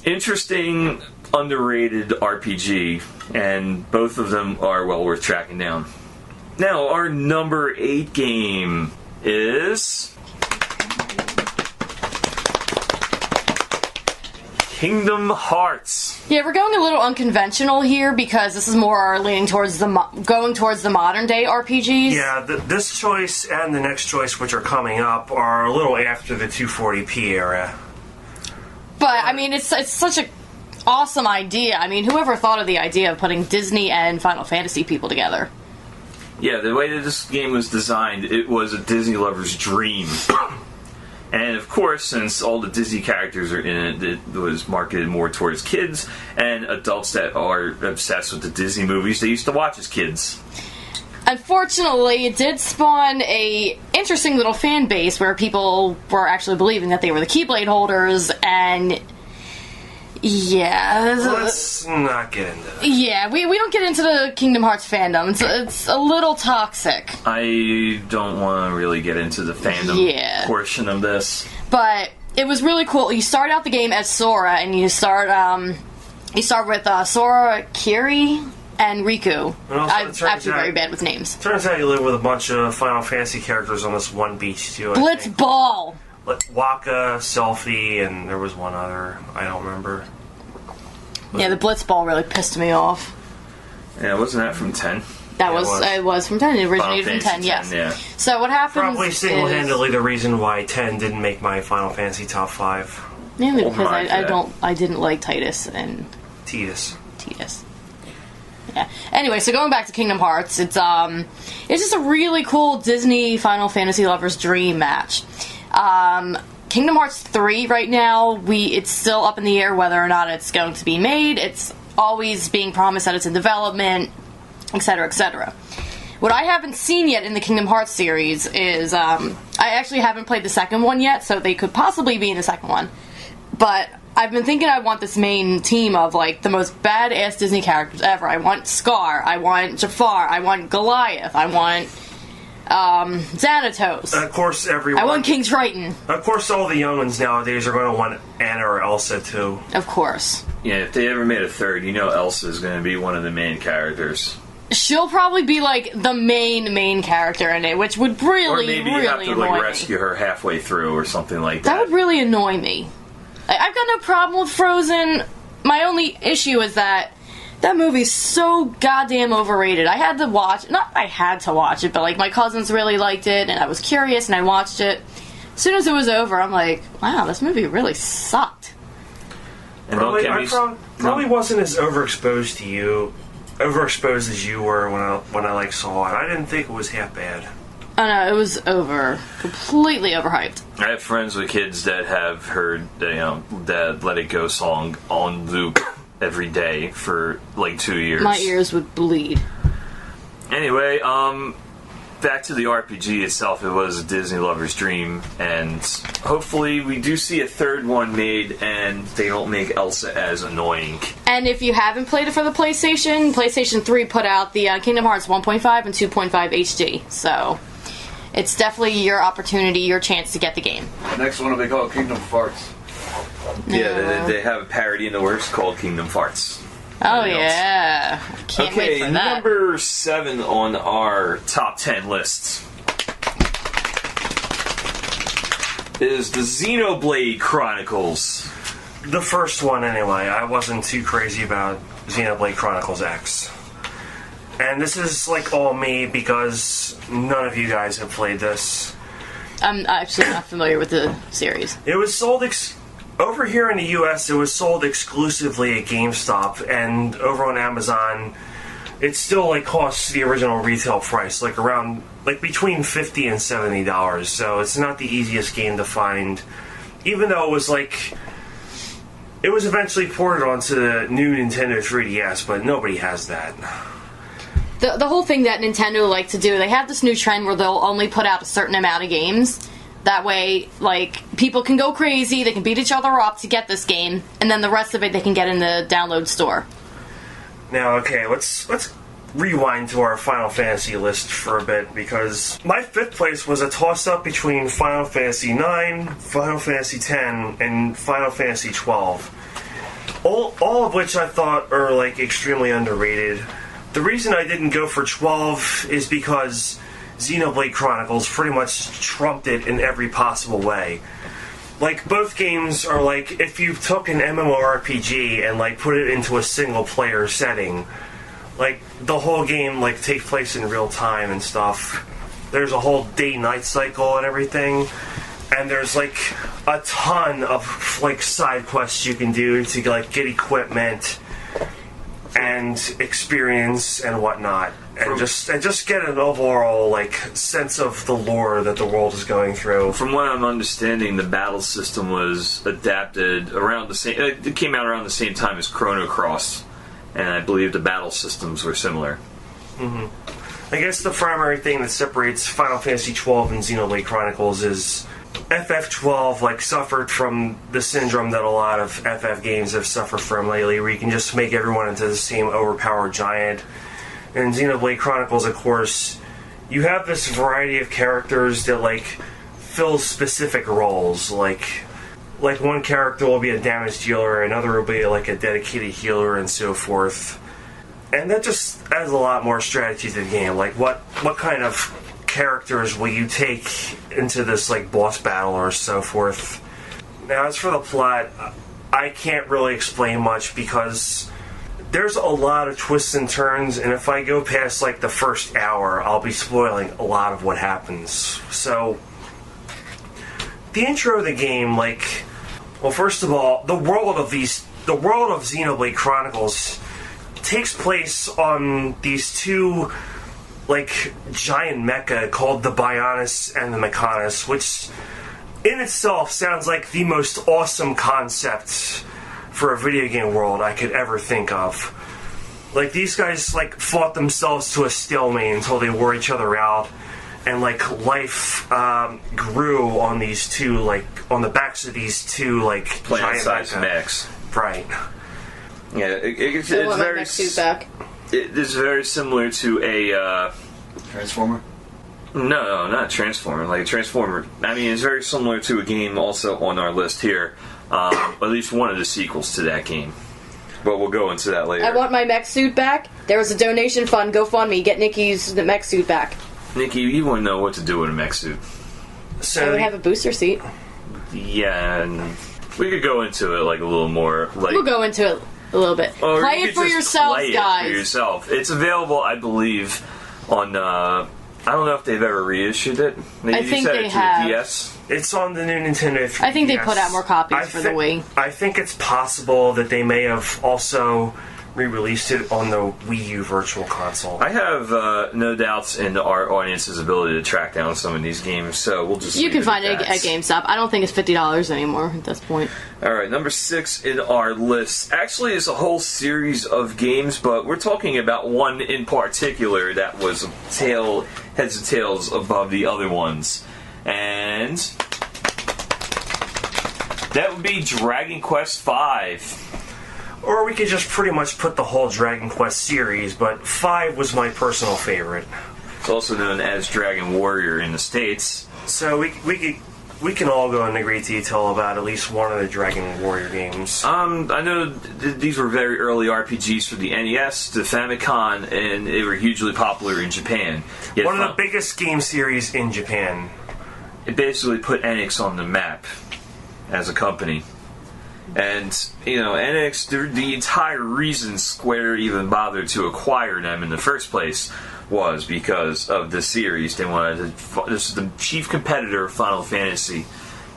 interesting, underrated RPG, and both of them are well worth tracking down. Now, our number 8 game is Kingdom Hearts. Yeah, we're going a little unconventional here because this is more leaning towards going towards the modern day RPGs. Yeah, this choice and the next choice, which are coming up, are a little after the 240p era. But I mean, it's such a awesome idea. I mean, whoever thought of the idea of putting Disney and Final Fantasy people together? Yeah, the way that this game was designed, it was a Disney lover's dream. And of course, since all the Disney characters are in it, it was marketed more towards kids and adults that are obsessed with the Disney movies they used to watch as kids. Unfortunately, it did spawn a interesting little fan base where people were actually believing that they were the Keyblade holders, and yeah, let's not get into that. Yeah, we don't get into the Kingdom Hearts fandom. It's a little toxic. I don't want to really get into the fandom portion of this, but it was really cool. You start out the game as Sora, and you start with Sora, Kiri, and Riku. I'm actually very bad with names. Turns out you live with a bunch of Final Fantasy characters on this one beach too. Blitzball. Waka, Selphie, and there was one other. I don't remember. Yeah, the Blitzball really pissed me off. Yeah, wasn't that from 10? It was from 10. It originated from 10, yes. Yeah. So what happens Probably single-handedly the reason why 10 didn't make my Final Fantasy top 5. Mainly because I didn't like Titus and Tidus. Yeah. Anyway, so going back to Kingdom Hearts, it's just a really cool Disney Final Fantasy lover's dream match. Kingdom Hearts 3 right now, it's still up in the air whether or not it's going to be made. It's always being promised that it's in development, etc., etc. What I haven't seen yet in the Kingdom Hearts series is, I actually haven't played the second one yet, so they could possibly be in the second one. But I've been thinking I want this main team of, like, the most badass Disney characters ever. I want Scar, I want Jafar, I want Goliath, I want Xanatos. Of course, everyone. I want King Triton. Of course, all the young ones nowadays are going to want Anna or Elsa too. Of course. Yeah, if they ever made a third, Elsa is going to be one of the main characters. She'll probably be like the main character in it, which would really, or maybe really you have to annoy rescue her halfway through or something like that. That would really annoy me. I've got no problem with Frozen. My only issue is that movie's so goddamn overrated. I had to watch it, but like my cousins really liked it, and I was curious, and I watched it. As soon as it was over, I'm like, wow, this movie really sucked. And probably wasn't as overexposed as you were when I saw it. I didn't think it was half bad. Oh no, it was completely overhyped. I have friends with kids that have heard that Let It Go song on loop every day for like 2 years. My ears would bleed. Anyway, back to the RPG itself. It was a Disney lover's dream, and hopefully we do see a third one made and they don't make Elsa as annoying. And if you haven't played it for the PlayStation 3 put out the Kingdom Hearts 1.5 and 2.5 HD, so it's definitely your opportunity, your chance to get the game. Next one will be called Kingdom Farts. Yeah, they have a parody in the works called Kingdom Farts. Oh yeah, can't wait for that. Number 7 on our top 10 lists is the Xenoblade Chronicles. The first one, anyway. I wasn't too crazy about Xenoblade Chronicles X. And this is like all me because none of you guys have played this. I'm actually not familiar with the series. It was sold over here in the US. It was sold exclusively at GameStop, and over on Amazon, it still like costs the original retail price, like around between $50 and $70. So it's not the easiest game to find, even though it was eventually ported onto the new Nintendo 3DS, but nobody has that. The whole thing that Nintendo likes to do, they have this new trend where they'll only put out a certain amount of games, That way, like, people can go crazy, they can beat each other up to get this game, and then the rest of it they can get in the download store. Now, okay, let's rewind to our Final Fantasy list for a bit, because my 5th place was a toss-up between Final Fantasy IX, Final Fantasy X, and Final Fantasy XII. All of which I thought are, like, extremely underrated. The reason I didn't go for 12 is because Xenoblade Chronicles pretty much trumped it in every possible way. Like, both games are like, if you took an MMORPG and, like, put it into a single-player setting, like, the whole game, like, takes place in real time and stuff. There's a whole day-night cycle and everything, and there's, like, a ton of, like, side quests you can do to, like, get equipment and experience and whatnot, and just get an overall, like, sense of the lore that the world is going through. From what I'm understanding, the battle system was adapted around the same. It came out around the same time as Chrono Cross, and I believe the battle systems were similar. I guess the primary thing that separates Final Fantasy XII and Xenoblade Chronicles is FF12 like suffered from the syndrome that a lot of FF games have suffered from lately, where you can just make everyone into the same overpowered giant. In Xenoblade Chronicles, of course, you have this variety of characters that like fill specific roles. Like one character will be a damage dealer, another will be like a dedicated healer, and so forth. And that just adds a lot more strategy to the game. Like what kind of characters will you take into this like boss battle or so forth. Now, as for the plot, I can't really explain much because there's a lot of twists and turns, and if I go past like the first hour, I'll be spoiling a lot of what happens. So the intro of the game, like, well, first of all, the world of Xenoblade Chronicles takes place on these two like giant mecha called the Bionis and the Mechonis, which in itself sounds like the most awesome concept for a video game world I could ever think of. Like, these guys like fought themselves to a stalemate until they wore each other out, and like life grew on these two, like on the backs of these two like Planet-sized mechs. Right. Yeah, it's very back. It is very similar to a Transformer? No, not Transformer. Like Transformer, I mean, it's very similar to a game also on our list here. At least one of the sequels to that game. But we'll go into that later. I want my mech suit back. There was a donation fund. GoFundMe. Get Nikki's the mech suit back. Nikki, you wouldn't know what to do with a mech suit. So I would have a booster seat. Yeah, and we could go into it like a little more. Like, we'll go into it a little bit. Play it for yourselves, guys. For yourself. It's available, I believe, on. I don't know if they've ever reissued it. I think they have. The DS. It's on the new Nintendo 3DS. I think they put out more copies for the Wii. I think it's possible that they may have also re-released it on the Wii U Virtual Console. I have no doubts in our audience's ability to track down some of these games, so we'll just. You can find it at GameStop. I don't think it's $50 anymore at this point. All right, number 6 in our list actually is a whole series of games, but we're talking about one in particular that was heads and tails above the other ones, and that would be Dragon Quest V. Or we could just pretty much put the whole Dragon Quest series, but 5 was my personal favorite. It's also known as Dragon Warrior in the States. So we can all go into great detail about at least one of the Dragon Warrior games. I know these were very early RPGs for the NES, the Famicom, and they were hugely popular in Japan. Yet one of the biggest game series in Japan. It basically put Enix on the map as a company. And, you know, NX, the entire reason Square even bothered to acquire them in the first place was because of the series. They wanted to, this is the chief competitor of Final Fantasy,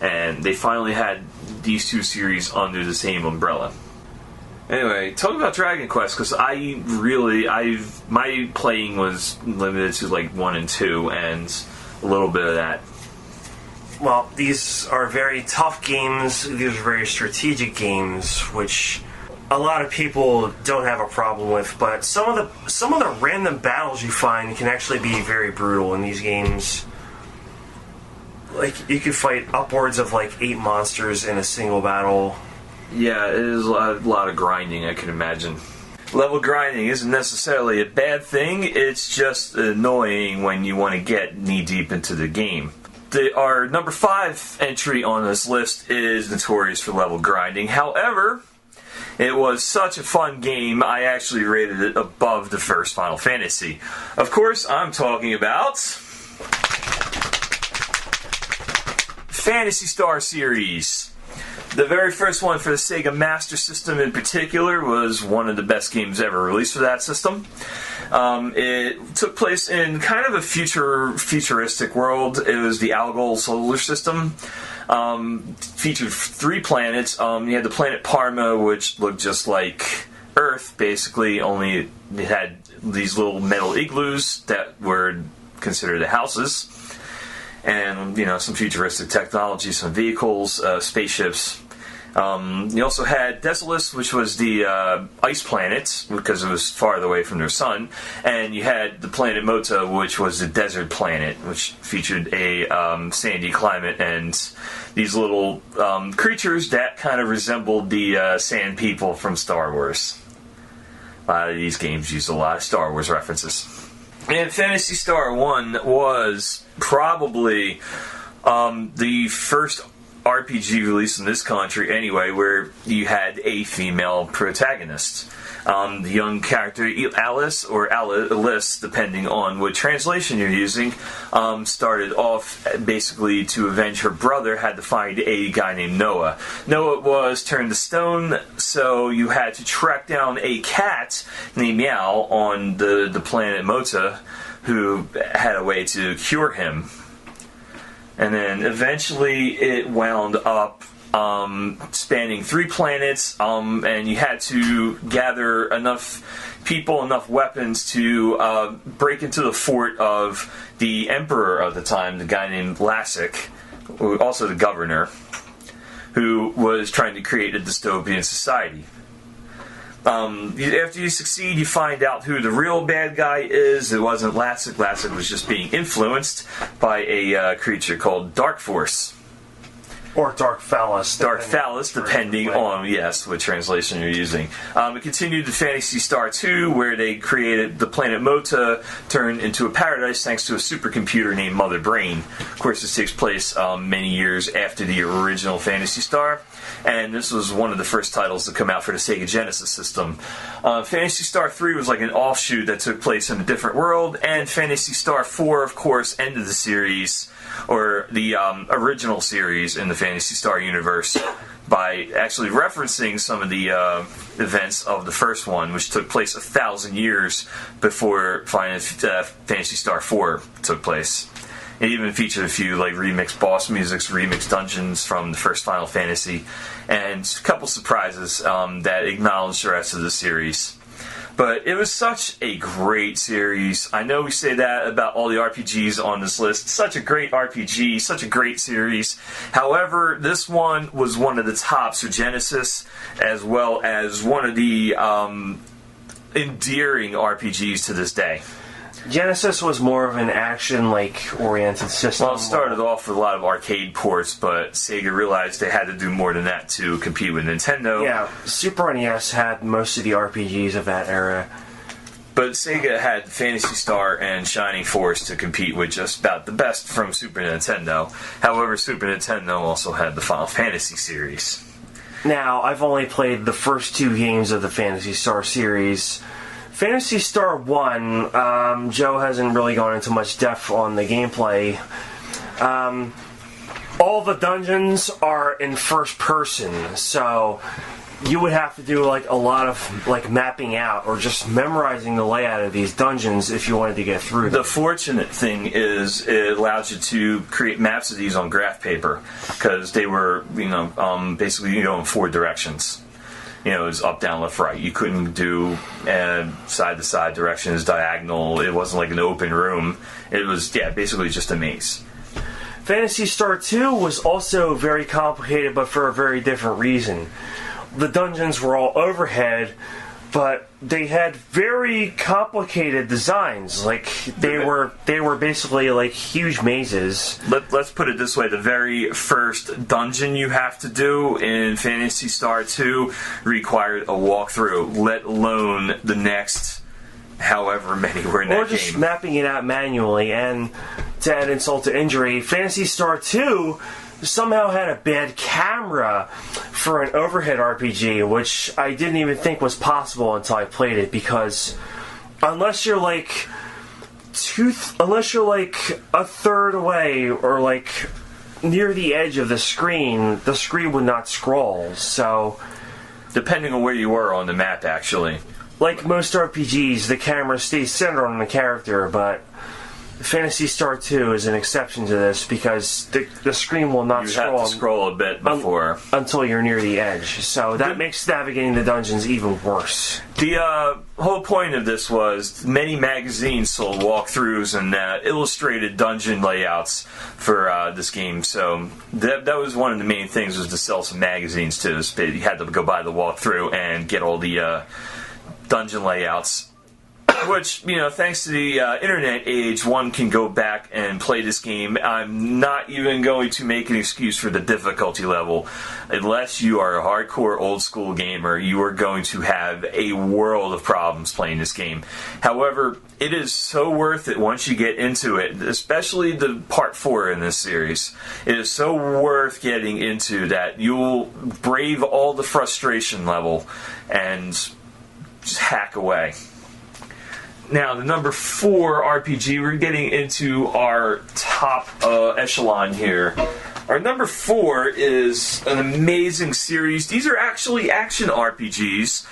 and they finally had these two series under the same umbrella. Anyway, talk about Dragon Quest, because my playing was limited to like 1 and 2, and a little bit of that. Well, these are very tough games. These are very strategic games, which a lot of people don't have a problem with. But some of the random battles you find can actually be very brutal in these games. like you could fight upwards of like 8 monsters in a single battle. Yeah, it is a lot of grinding, I can imagine. Level grinding isn't necessarily a bad thing, it's just annoying when you want to get knee-deep into the game. Our number 5 entry on this list is notorious for level grinding. However, it was such a fun game, I actually rated it above the first Final Fantasy. Of course, I'm talking about Phantasy Star series. The very first one for the Sega Master System in particular was one of the best games ever released for that system. It took place in kind of a futuristic world. It was the Algol solar system. Featured 3 planets. You had the planet Parma, which looked just like Earth, basically, only it had these little metal igloos that were considered the houses. And, some futuristic technology, some vehicles, spaceships. You also had Desolus, which was the ice planet, because it was farther away from their sun. And you had the planet Mota, which was the desert planet, which featured a sandy climate and these little creatures that kind of resembled the sand people from Star Wars. A lot of these games used a lot of Star Wars references. And Phantasy Star 1 was probably the first RPG released in this country anyway, where you had a female protagonist. The young character Alice, or Alice, depending on what translation you're using, started off basically to avenge her brother, had to find a guy named Noah. Noah was turned to stone, so you had to track down a cat named Meow on the planet Mota, who had a way to cure him. And then eventually it wound up spanning 3 planets, and you had to gather enough people, enough weapons to break into the fort of the emperor of the time, the guy named Lassic, also the governor, who was trying to create a dystopian society. After you succeed, you find out who the real bad guy is. It wasn't Lassic. Lassic was just being influenced by a creature called Dark Force. Or Dark Phallus. Dark Phallus, depending on, what translation you're using. It continued to Phantasy Star 2, where they created the planet Mota, turned into a paradise thanks to a supercomputer named Mother Brain. Of course, this takes place many years after the original Phantasy Star, and this was one of the first titles to come out for the Sega Genesis system. Phantasy Star 3 was like an offshoot that took place in a different world, and Phantasy Star 4, of course, ended the series, or the original series in the Phantasy Star universe, by actually referencing some of the events of the first one, which took place 1,000 years before Phantasy Star 4 took place. It even featured a few remixed boss musics, remixed dungeons from the first Final Fantasy, and a couple surprises that acknowledged the rest of the series. But it was such a great series. I know we say that about all the RPGs on this list. Such a great RPG, such a great series. However, this one was one of the tops for Genesis, as well as one of the endearing RPGs to this day. Genesis was more of an action-oriented system. Well, it started off with a lot of arcade ports, but Sega realized they had to do more than that to compete with Nintendo. Yeah, Super NES had most of the RPGs of that era. But Sega had Phantasy Star and Shining Force to compete with just about the best from Super Nintendo. However, Super Nintendo also had the Final Fantasy series. Now, I've only played the first 2 games of the Phantasy Star series. Phantasy Star 1, Joe hasn't really gone into much depth on the gameplay. All the dungeons are in first person, so you would have to do a lot of mapping out or just memorizing the layout of these dungeons if you wanted to get through them. The fortunate thing is it allows you to create maps of these on graph paper, because they were basically in 4 directions. It was up, down, left, right. You couldn't do side-to-side directions, diagonal. It wasn't like an open room. It was, basically just a maze. Phantasy Star 2 was also very complicated, but for a very different reason. The dungeons were all overhead, but they had very complicated designs. Like they were basically like huge mazes. Let's put it this way: the very first dungeon you have to do in Phantasy Star 2 required a walkthrough, let alone the next however many were in that Or just game. mapping it out manually. And to add insult to injury, Phantasy Star 2 somehow had a bad camera for an overhead RPG, which I didn't even think was possible until I played it, because unless you're like a third away or like near the edge of the screen would not scroll. So Depending on where you were on the map, actually. like most RPGs, the camera stays centered on the character, but Phantasy Star 2 is an exception to this because the screen will not You have to scroll a bit before. until you're near the edge. So that makes navigating the dungeons even worse. The whole point of this was many magazines sold walkthroughs and illustrated dungeon layouts for this game. So that was one of the main things, was to sell some magazines too. You had to go buy the walkthrough and get all the dungeon layouts. Which, you know, thanks to the internet age, one can go back and play this game. I'm not even going to make an excuse for the difficulty level. Unless you are a hardcore old school gamer, you are going to have a world of problems playing this game. However, it is so worth it once you get into it, especially the part 4 in this series. It is so worth getting into that you'll brave all the frustration level and just hack away. Now, the number 4 RPG, we're getting into our top echelon here. Our number 4 is an amazing series. These are actually action RPGs,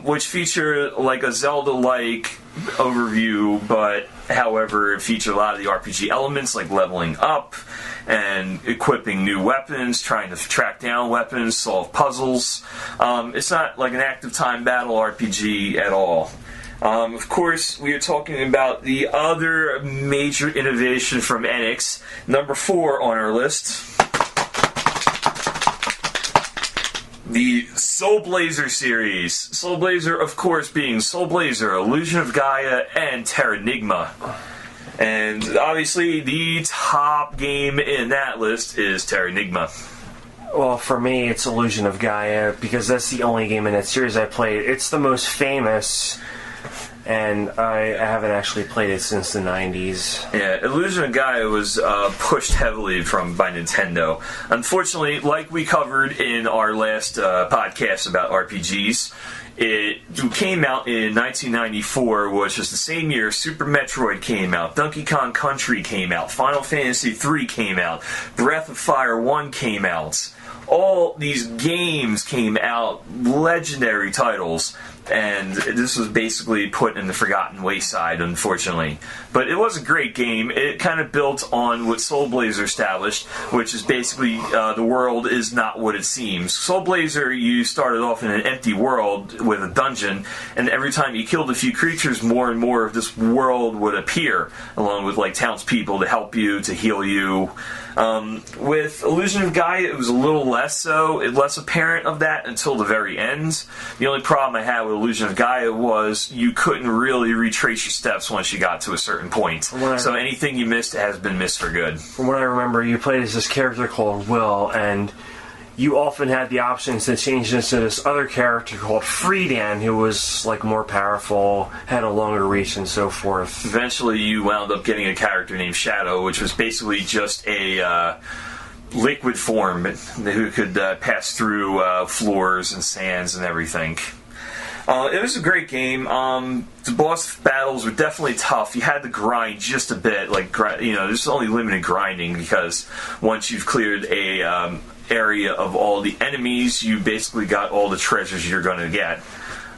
which feature like a Zelda-like overview, but however, it features a lot of the RPG elements like leveling up and equipping new weapons, trying to track down weapons, solve puzzles. It's not like an active time battle RPG at all. Of course, we are talking about the other major innovation from Enix, number 4 on our list. The Soul Blazer series. Soul Blazer, of course, being Soul Blazer, Illusion of Gaia, and Terranigma. And obviously, the top game in that list is Terranigma. Well, for me, it's Illusion of Gaia, because that's the only game in that series I played. It's the most famous, and I haven't actually played it since the 90s. Yeah, Illusion of Gaia was pushed heavily by Nintendo. Unfortunately, like we covered in our last podcast about RPGs, it came out in 1994, which is the same year Super Metroid came out, Donkey Kong Country came out, Final Fantasy III came out, Breath of Fire 1 came out. All these games came out, legendary titles, and this was basically put in the forgotten wayside, unfortunately. But it was a great game. It kind of built on what Soul Blazer established, which is basically the world is not what it seems. Soul Blazer, you started off in an empty world with a dungeon, and every time you killed a few creatures, more and more of this world would appear, along with like townspeople to help you, to heal you. With Illusion of Gaia, it was a little less so, less apparent of that until the very end. The only problem I had with Illusion of Gaia was you couldn't really retrace your steps once you got to a certain point. So anything you missed has been missed for good. From what I remember, you played as this character called Will, and you often had the options to change into this other character called Friedan, who was like more powerful, had a longer reach, and so forth. Eventually, you wound up getting a character named Shadow, which was basically just a liquid form who could pass through floors and sands and everything. It was a great game. The boss battles were definitely tough. You had to grind just a bit, there's only limited grinding because once you've cleared a area of all the enemies, you basically got all the treasures you're going to get.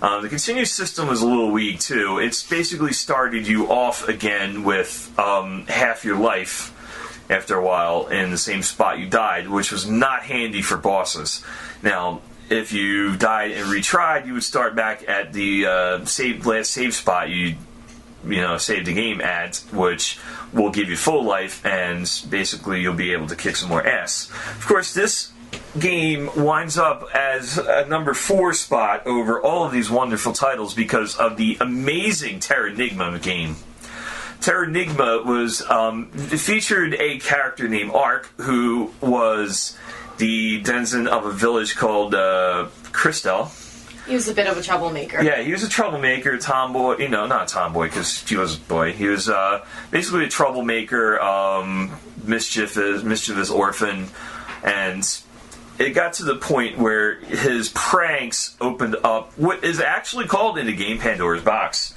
The continue system was a little weak too. It's basically started you off again with half your life after a while in the same spot you died, which was not handy for bosses. Now, if you died and retried, you would start back at the last save spot you saved the game at, which will give you full life, and basically you'll be able to kick some more ass. Of course, this game winds up as a number 4 spot over all of these wonderful titles because of the amazing Terranigma game. Terranigma was it featured a character named Ark, who was the denizen of a village called Christel. He was a bit of a troublemaker. Yeah, he was a troublemaker, tomboy. You know, not a tomboy because he was a boy. He was basically a troublemaker, mischievous orphan, and it got to the point where his pranks opened up what is actually called in the game Pandora's Box.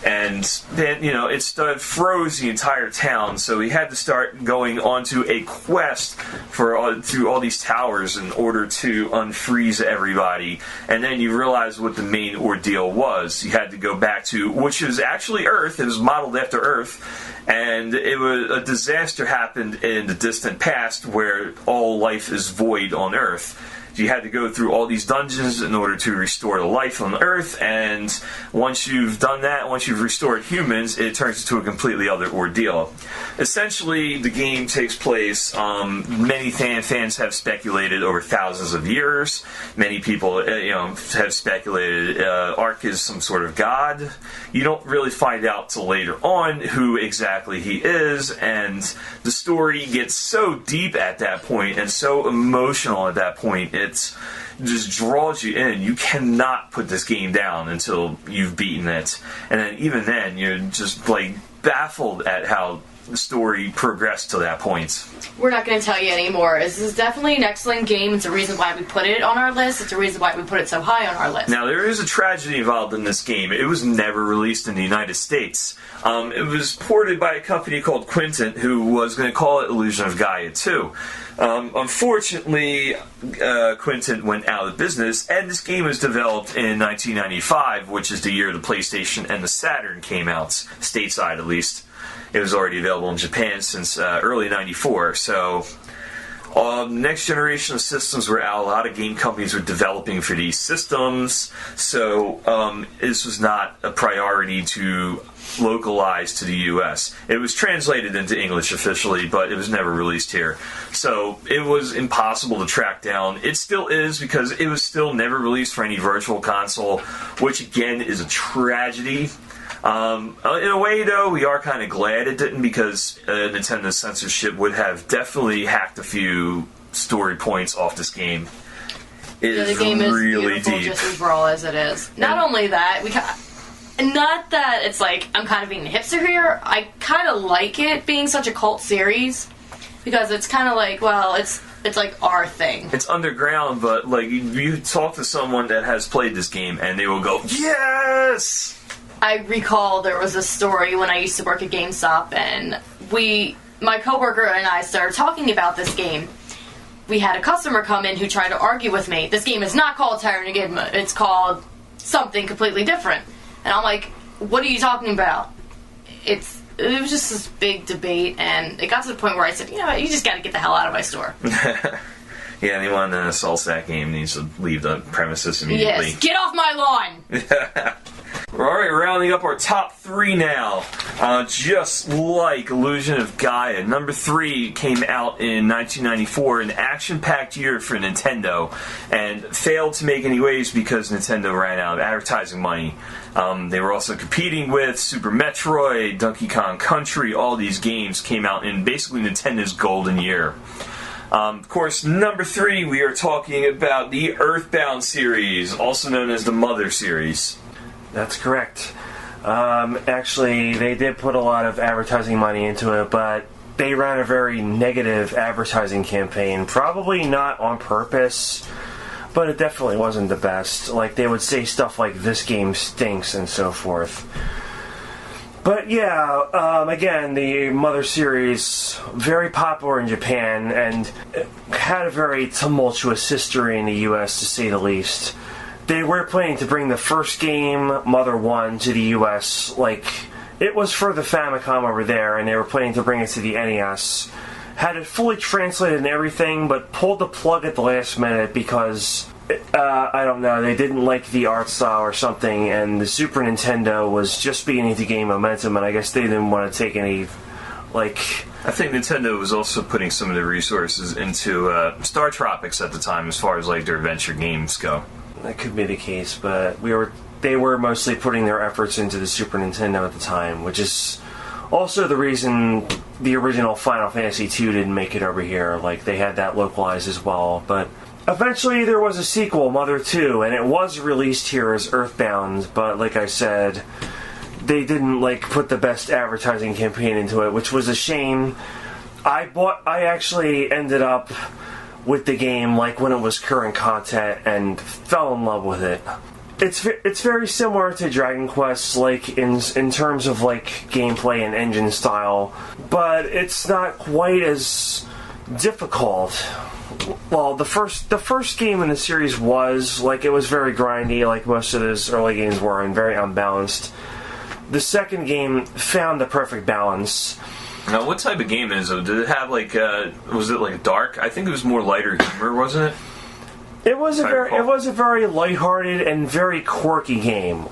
And then, it froze the entire town, so he had to start going onto a quest through all these towers in order to unfreeze everybody. And then you realize what the main ordeal was. You had to go back to, which is actually Earth. It was modeled after Earth. And it was a disaster happened in the distant past where all life is void on Earth. You had to go through all these dungeons in order to restore the life on Earth, and once you've done that, once you've restored humans, it turns into a completely other ordeal. Essentially, the game takes place, many fans have speculated over thousands of years. Many people, have speculated Ark is some sort of god. You don't really find out till later on who exactly he is, and the story gets so deep at that point and so emotional at that point. It just draws you in. You cannot put this game down until you've beaten it. And then even then, you're just baffled at how the story progressed to that point. We're not going to tell you anymore. This is definitely an excellent game. It's a reason why we put it on our list. It's a reason why we put it so high on our list. Now, there is a tragedy involved in this game. It was never released in the United States. It was ported by a company called Quintet, who was going to call it Illusion of Gaia 2. Unfortunately, Quintet went out of business, and this game was developed in 1995, which is the year the PlayStation and the Saturn came out, stateside at least. It was already available in Japan since early '94, so next generation of systems were out. A lot of game companies were developing for these systems, so this was not a priority to localize to the US. It was translated into English officially, but it was never released here. So it was impossible to track down. It still is, because it was still never released for any virtual console, which again is a tragedy. In a way, though, we are kind of glad it didn't, because Nintendo's censorship would have definitely hacked a few story points off this game. The game is really beautiful, deep. just as raw as it is. Not only that, not that it's like I'm kind of being a hipster here. I kind of like it being such a cult series, because it's kind of like, well, it's like our thing. It's underground, but you talk to someone that has played this game, and they will go, yes! I recall there was a story when I used to work at GameStop, and my coworker and I started talking about this game. We had a customer come in who tried to argue with me. This game is not called Terranigma. It's called something completely different. And I'm like, what are you talking about? It was just this big debate, and it got to the point where I said, you know what, you just got to get the hell out of my store. Yeah, anyone that assaults that game needs to leave the premises immediately. Yes, get off my lawn! Alright, rounding up our top 3 now. Just like Illusion of Gaia, number 3 came out in 1994, an action-packed year for Nintendo, and failed to make any waves because Nintendo ran out of advertising money. They were also competing with Super Metroid, Donkey Kong Country. All these games came out in basically Nintendo's golden year. Of course, number 3, we are talking about the Earthbound series, also known as the Mother series. That's correct. Actually, they did put a lot of advertising money into it, but they ran a very negative advertising campaign. Probably not on purpose, but it definitely wasn't the best. They would say stuff like, this game stinks, and so forth. But yeah, again, the Mother series, very popular in Japan, and had a very tumultuous history in the US, to say the least. They were planning to bring the first game, Mother 1, to the US. It was for the Famicom over there, and they were planning to bring it to the NES. Had it fully translated and everything, but pulled the plug at the last minute because, I don't know, they didn't like the art style or something, and the Super Nintendo was just beginning to gain momentum, and I guess they didn't want to take any, I think Nintendo was also putting some of the resources into Star Tropics at the time, as far as like their adventure games go. That could be the case, but they were mostly putting their efforts into the Super Nintendo at the time, which is also the reason the original Final Fantasy II didn't make it over here. Like, they had that localized as well, but eventually there was a sequel, Mother 2, and it was released here as Earthbound, but like I said, they didn't put the best advertising campaign into it, which was a shame. I actually ended up with the game when it was current content and fell in love with it. It's very similar to Dragon Quest, in terms of gameplay and engine style, but it's not quite as difficult. Well, the first game in the series was it was very grindy, like most of those early games were, and very unbalanced. The second game found the perfect balance. Now, what type of game is it? Did it have was it dark? I think it was more lighter humor, wasn't it? It was a very lighthearted and very quirky game.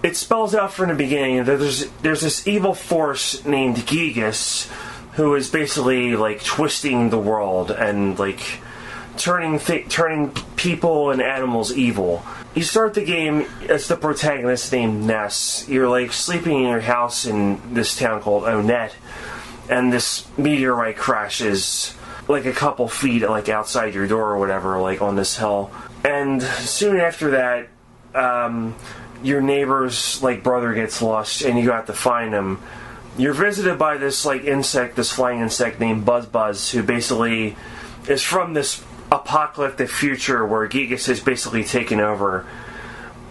It spells out from the beginning that there's this evil force named Gigas who is basically twisting the world and turning people and animals evil. You start the game as the protagonist named Ness. You're sleeping in your house in this town called Onett, and this meteorite crashes a couple feet outside your door or whatever, on this hill. And soon after that, your neighbor's brother gets lost and you have to find him. You're visited by this insect, this flying insect named Buzz, who basically is from this apocalyptic future where Gigas has basically taken over,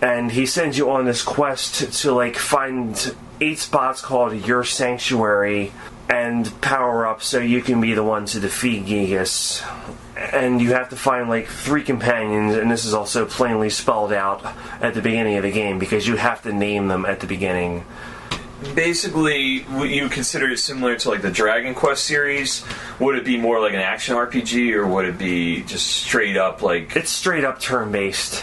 and he sends you on this quest to find 8 spots called Your Sanctuary and power up so you can be the one to defeat Gigas. And you have to find 3 companions, and this is also plainly spelled out at the beginning of the game because you have to name them at the beginning. Basically, would you consider it similar to the Dragon Quest series? Would it be more like an action RPG, or would it be just straight up It's straight up turn-based.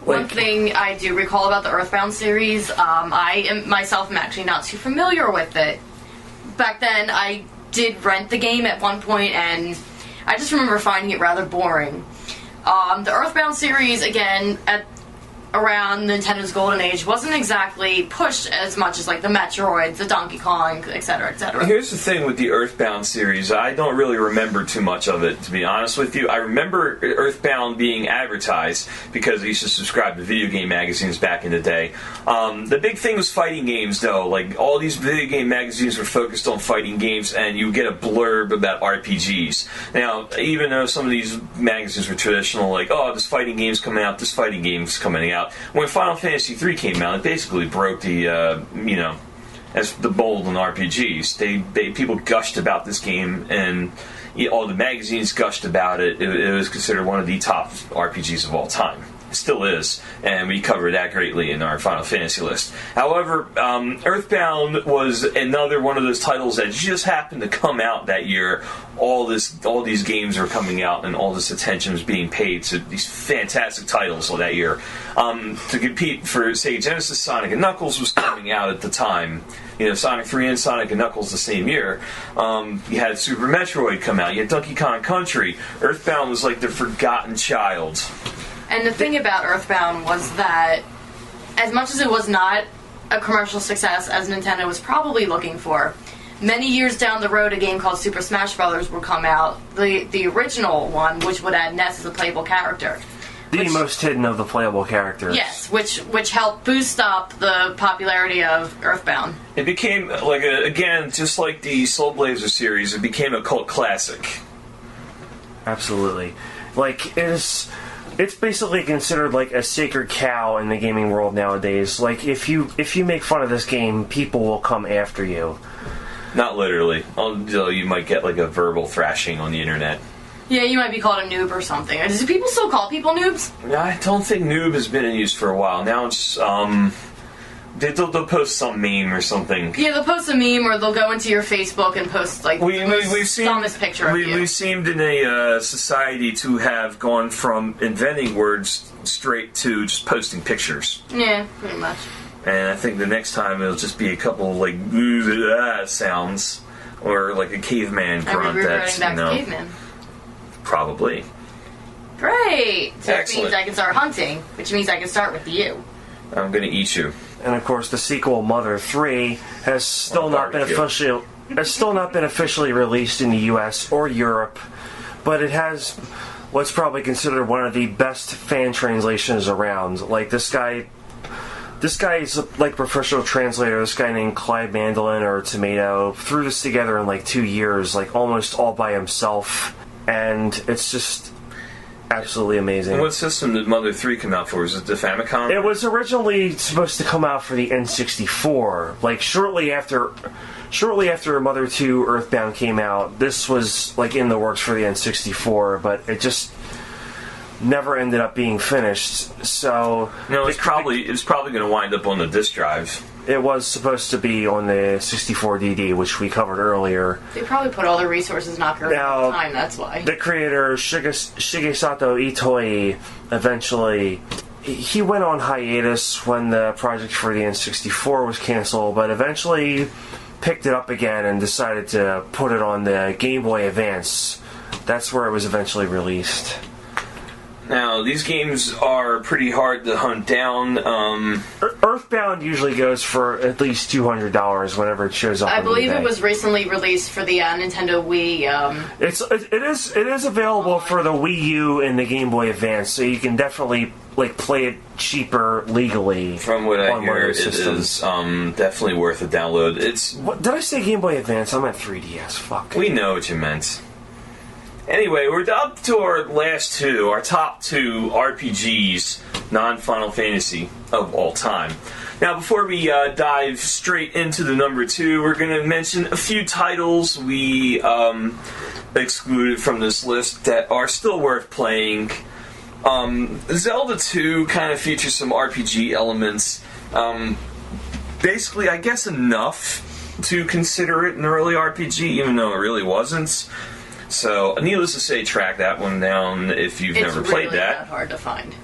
One thing I do recall about the Earthbound series, I am actually not too familiar with it. Back then, I did rent the game at one point, and I just remember finding it rather boring. The Earthbound series, again, around Nintendo's golden age, wasn't exactly pushed as much as the Metroids, the Donkey Kong, etc., etc. Here's the thing with the Earthbound series. I don't really remember too much of it, to be honest with you. I remember Earthbound being advertised because I used to subscribe to video game magazines back in the day. The big thing was fighting games, though. All these video game magazines were focused on fighting games, and you get a blurb about RPGs. Now, even though some of these magazines were traditional, this fighting game's coming out, this fighting game's coming out, when Final Fantasy III came out, it basically broke the, as the mold in RPGs. People gushed about this game, and all the magazines gushed about it. It was considered one of the top RPGs of all time. It still is, and we covered that greatly in our Final Fantasy list. However, Earthbound was another one of those titles that just happened to come out that year. All these games are coming out, and all this attention was being paid to these fantastic titles that year. To compete for Sega Genesis, Sonic & Knuckles was coming out at the time. Sonic 3 and Sonic & Knuckles the same year. You had Super Metroid come out. You had Donkey Kong Country. Earthbound was the forgotten child. And the thing about Earthbound was that, as much as it was not a commercial success as Nintendo was probably looking for, many years down the road a game called Super Smash Bros. Would come out, the original one, which would add Ness as a playable character. The most hidden of the playable characters. Yes, which helped boost up the popularity of Earthbound. It became, again, just like the Soul Blazer series, it became a cult classic. Absolutely. It's basically considered a sacred cow in the gaming world nowadays. If you make fun of this game, people will come after you. Not literally. Although you might get a verbal thrashing on the internet. Yeah, you might be called a noob or something. Do people still call people noobs? I don't think noob has been in use for a while. Now it's they'll post some meme or something. Yeah, they'll post a meme, or they'll go into your Facebook and post the dumbest picture of you. We seemed in a society to have gone from inventing words straight to just posting pictures. Yeah, pretty much. And I think the next time it'll just be a couple of like sounds, or like a caveman Are we grunt. reverting back That's to caveman? probably. Great! So that Excellent. means I can start hunting, which means I can start with you. I'm gonna eat you. And of course, the sequel, Mother 3, has still not been officially released in the U.S. or Europe, but it has what's probably considered one of the best fan translations around. Like this guy is like professional translator. This guy named Clyde Mandolin or Tomato threw this together in like 2 years, like almost all by himself, and it's just absolutely amazing. And what system did Mother 3 come out for? Was it the Famicom? It was originally supposed to come out for the N64. Like shortly after Mother 2 Earthbound came out, this was like in the works for the N64, but it just never ended up being finished. So No, it's probably going to wind up on the disk drive. it was supposed to be on the 64DD, which we covered earlier. They probably put all their resources in Ocarina Now, of Time, that's why. The creator, Shigesato Itoi, eventually he went on hiatus when the project for the N64 was canceled, but eventually picked it up again and decided to put it on the Game Boy Advance. That's where it was eventually released. Now, these games are pretty hard to hunt down. Earthbound usually goes for at least $200 whenever it shows up. I on believe eBay. it was recently released for the Nintendo Wii. It is available for the Wii U and the Game Boy Advance, so you can definitely like play it cheaper legally. From what I on one of hear, those it systems. is definitely worth a download. What, did I say Game Boy Advance? I'm at 3DS. Fuck. We know what you meant. Anyway, we're up to our last two, our top two RPGs, non-Final Fantasy of all time. Now, before we dive straight into the number two, we're going to mention a few titles we excluded from this list that are still worth playing. Zelda 2 kind of features some RPG elements. Basically, I guess enough to consider it an early RPG, even though it really wasn't. So, needless to say, track that one down if you've never played really that. Not hard to find.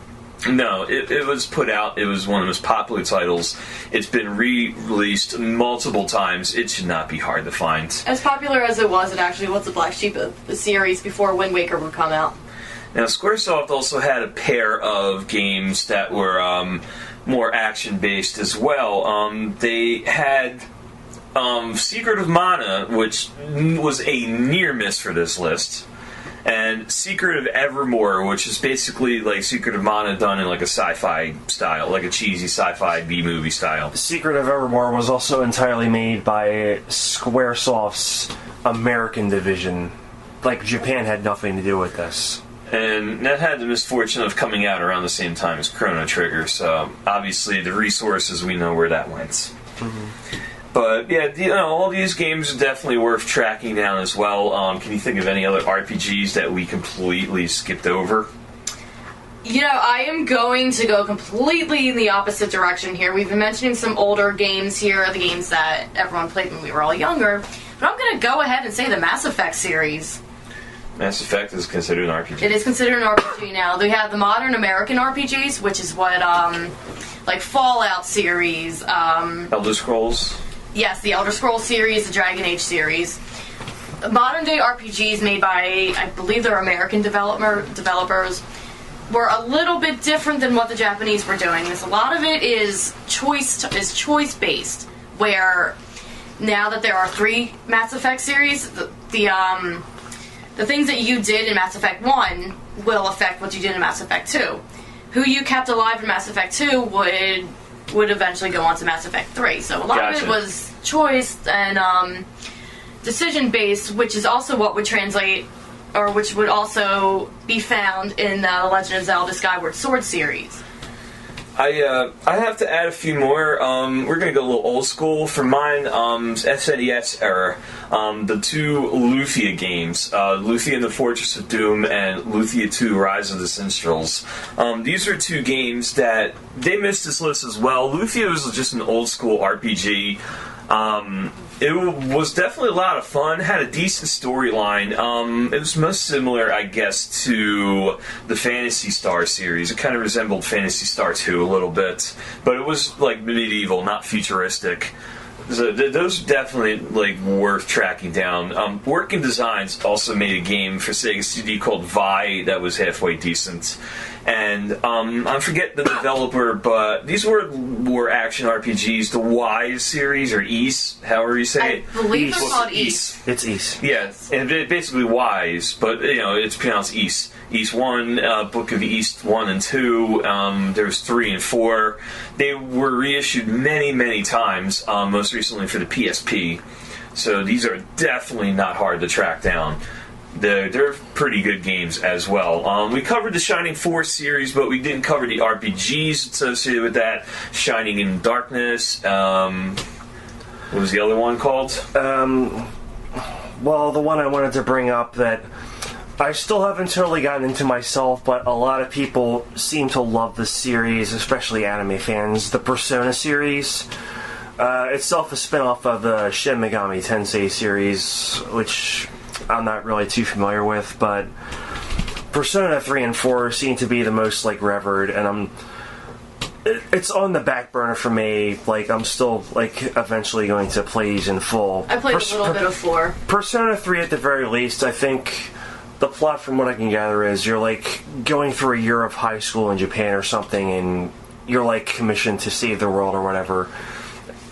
No, it was put out. It was one of the most popular titles. It's been re-released multiple times. It should not be hard to find. As popular as it actually was the black sheep of the series before Wind Waker would come out. Now, Squaresoft also had a pair of games that were more action-based as well. They had Secret of Mana, which was a near miss for this list, and Secret of Evermore, which is basically like Secret of Mana done in like a sci-fi style, like a cheesy sci-fi B-movie style. Secret of Evermore was also entirely made by Squaresoft's American division. Like, Japan had nothing to do with this. And that had the misfortune of coming out around the same time as Chrono Trigger, so obviously the resources, we know where that went. Mm-hmm. But yeah, all these games are definitely worth tracking down as well. Can you think of any other RPGs that we completely skipped over? I am going to go completely in the opposite direction here. We've been mentioning some older games here, the games that everyone played when we were all younger. But I'm going to go ahead and say the Mass Effect series. Mass Effect is considered an RPG. It is considered an RPG now. They have the modern American RPGs, which is what, like Fallout series. Elder Scrolls? Yes, the Elder Scrolls series, the Dragon Age series. Modern day RPGs made by, I believe they're American developers, were a little bit different than what the Japanese were doing. Because a lot of it is choice based, where now that there are 3 Mass Effect series, the things that you did in Mass Effect 1 will affect what you did in Mass Effect 2. Who you kept alive in Mass Effect 2 would eventually go on to Mass Effect 3. So a lot of it was choice and decision based, which is also what would translate, or which would also be found in the Legend of Zelda Skyward Sword series. I have to add a few more. We're going to go a little old school. For mine, SNES era, the 2 Lufia games, Lufia and the Fortress of Doom and Lufia 2 Rise of the Sinstrels. These are 2 games that they missed this list as well. Lufia was just an old school RPG. It was definitely a lot of fun. Had a decent storyline. It was most similar, I guess, to the Phantasy Star series. It kind of resembled Phantasy Star 2 a little bit, but it was like medieval, not futuristic. So those are definitely like worth tracking down. Working Designs also made a game for Sega CD called Vi that was halfway decent. And I forget the developer, but these were action RPGs. The Wise series, or Ys, however you say it. I believe they're called Ys. It's Ys. Yeah, and basically Wise, but it's pronounced Ys. Ys 1, Book of East 1 and 2, there's 3 and 4. They were reissued many, many times, most recently for the PSP. So these are definitely not hard to track down. They're pretty good games as well. We covered the Shining Force series, but we didn't cover the RPGs associated with that. Shining in Darkness. What was the other one called? Well, the one I wanted to bring up that I still haven't totally gotten into myself, but a lot of people seem to love this series, especially anime fans. The Persona series. Itself a spin-off of the Shin Megami Tensei series, which I'm not really too familiar with, but Persona 3 and 4 seem to be the most revered, and it's on the back burner for me. I'm still eventually going to play these in full. I played a little bit of 4. Persona 3 at the very least. I think the plot, from what I can gather, is you're going through a year of high school in Japan or something, and you're commissioned to save the world or whatever.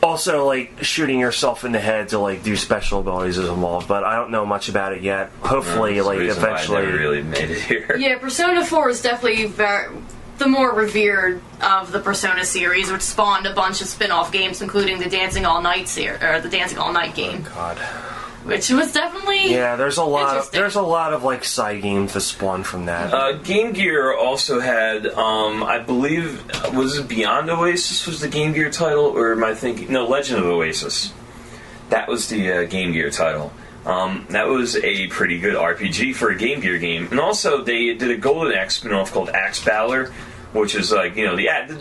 Also, shooting yourself in the head to do special abilities is involved, but I don't know much about it yet. Hopefully, eventually. I never really made it here. Yeah, Persona 4 is definitely the more revered of the Persona series, which spawned a bunch of spin-off games, including the Dancing All Night the Dancing All Night game. Oh, God. Which was definitely there's a lot of side games that spawn from that. Game Gear also had I believe, was it Beyond Oasis was the Game Gear title, or am I thinking Legend of Oasis. That was the Game Gear title. That was a pretty good RPG for a Game Gear game. And also they did a Golden Axe spin-off called Axe Battler, which is that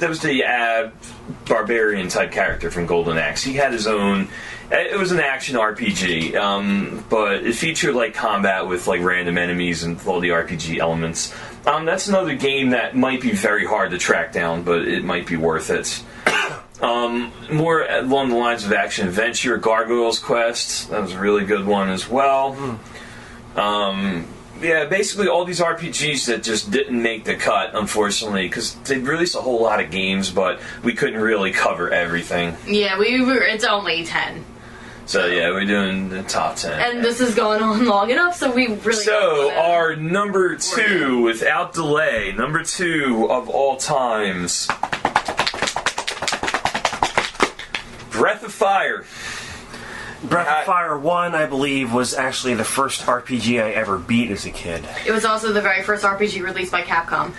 was the barbarian type character from Golden Axe. He had his own. It was an action RPG, but it featured combat with random enemies and all the RPG elements. That's another game that might be very hard to track down, but it might be worth it. More along the lines of action adventure, Gargoyle's Quest. That was a really good one as well. Yeah, basically all these RPGs that just didn't make the cut, unfortunately, because they released a whole lot of games, but we couldn't really cover everything. Yeah, it's only 10. So yeah, we're doing the top 10. And this has gone on long enough, so we really... So, our number 2, without delay, number 2 of all times, Breath of Fire. Breath of Fire 1, I believe, was actually the first RPG I ever beat as a kid. It was also the very first RPG released by Capcom.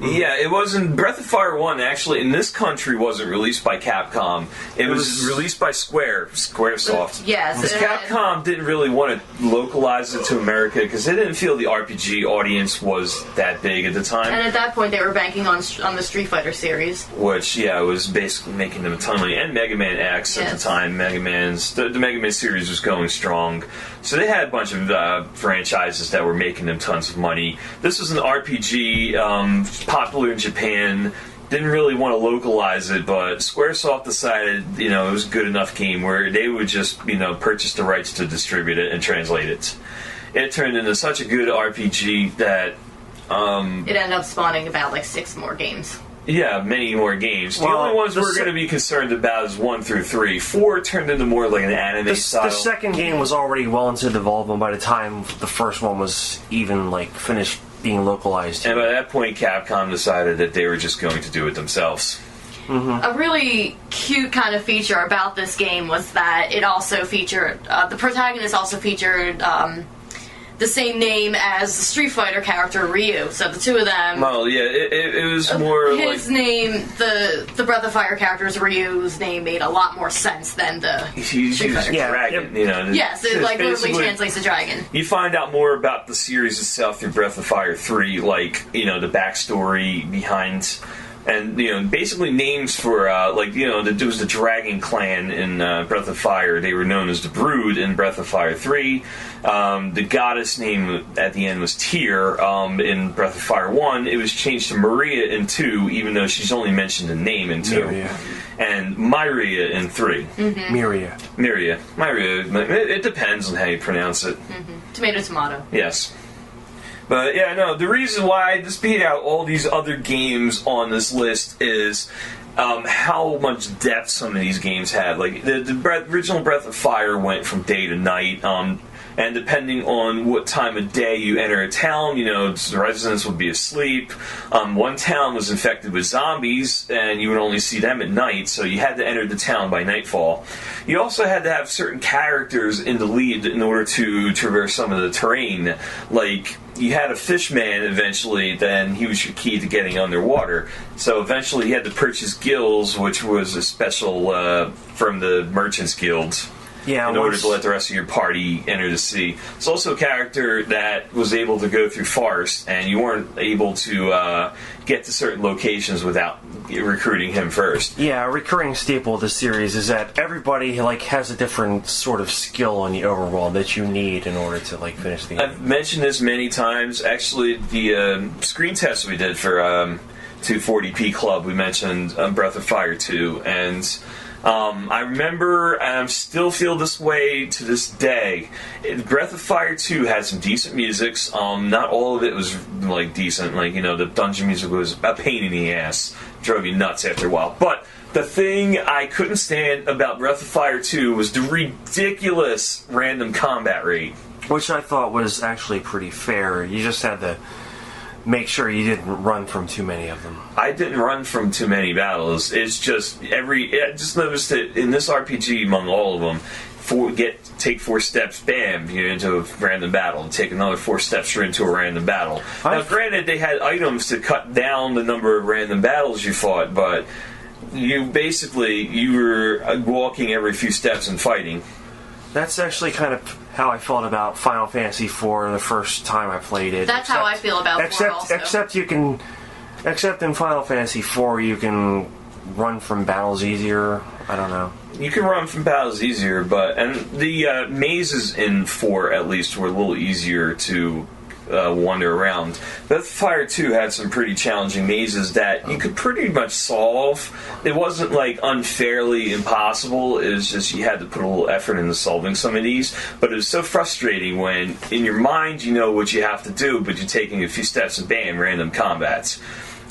Yeah, it wasn't. Breath of Fire 1, actually, in this country, wasn't released by Capcom. It was released by Squaresoft. Yes. Because Capcom didn't really want to localize it to America because they didn't feel the RPG audience was that big at the time. And at that point, they were banking on the Street Fighter series. Which, was basically making them a ton of money. And Mega Man X at the time. The Mega Man series was going strong. So they had a bunch of franchises that were making them tons of money. This was an RPG, popular in Japan. Didn't really want to localize it, but Squaresoft decided, it was a good enough game where they would just, purchase the rights to distribute it and translate it. It turned into such a good RPG that... it ended up spawning about 6 more games. Yeah, many more games. The only ones we're going to be concerned about is 1 through 3. 4 turned into more like an anime style. The second game was already well into development by the time the first one was even finished being localized. And by that point, Capcom decided that they were just going to do it themselves. Mm-hmm. A really cute kind of feature about this game was that it also featured the protagonist also featured the same name as the Street Fighter character Ryu. So the two of them. Well, yeah, it was more his name. The Breath of Fire character's Ryu's name made a lot more sense than the Street Fighter. Dragon. Yes, it literally translates to dragon. You find out more about the series itself through Breath of Fire 3, the backstory behind And, basically names for, there was the Dragon Clan in Breath of Fire. They were known as the Brood in Breath of Fire 3. The goddess name at the end was Tyr in Breath of Fire 1. It was changed to Maria in 2, even though she's only mentioned in name in 2. Myria. And Myria in 3. Myria. Myria. It depends on how you pronounce it. Tomato, tomato. Yes. But yeah, no, the reason why I just beat out all these other games on this list is how much depth some of these games have. Like, the original Breath of Fire went from day to night, and depending on what time of day you enter a town, the residents would be asleep. One town was infected with zombies, and you would only see them at night, so you had to enter the town by nightfall. You also had to have certain characters in the lead in order to traverse some of the terrain. Like, you had a fishman eventually, then he was your key to getting underwater. So eventually you had to purchase gills, which was a special from the Merchants Guild. Yeah, in order to let the rest of your party enter the sea. It's also a character that was able to go through forests, and you weren't able to get to certain locations without recruiting him first. Yeah, a recurring staple of the series is that everybody has a different sort of skill in the overworld that you need in order to finish the game. I've mentioned this many times. Actually, the screen test we did for 240p Club, we mentioned Breath of Fire 2, and I remember, and I still feel this way to this day, Breath of Fire 2 had some decent musics. Not all of it was decent. The dungeon music was a pain in the ass. Drove you nuts after a while. But the thing I couldn't stand about Breath of Fire 2 was the ridiculous random combat rate. Which I thought was actually pretty fair. You just had to make sure you didn't run from too many of them. I didn't run from too many battles. It's just I just noticed that in this RPG, among all of them, take 4 steps, bam, you're into a random battle. Take another 4 steps, you're into a random battle. Now, granted, they had items to cut down the number of random battles you fought, but you were walking every few steps and fighting. That's actually kind of how I felt about Final Fantasy IV the first time I played it. That's how I feel about 4 also. Except in Final Fantasy IV you can run from battles easier. I don't know. You can run from battles easier, and the mazes in 4 at least were a little easier to wander around. Breath of Fire 2 had some pretty challenging mazes that you could pretty much solve. It wasn't unfairly impossible. It was just you had to put a little effort into solving some of these. But it was so frustrating when in your mind you know what you have to do, but you're taking a few steps and bam, random combats.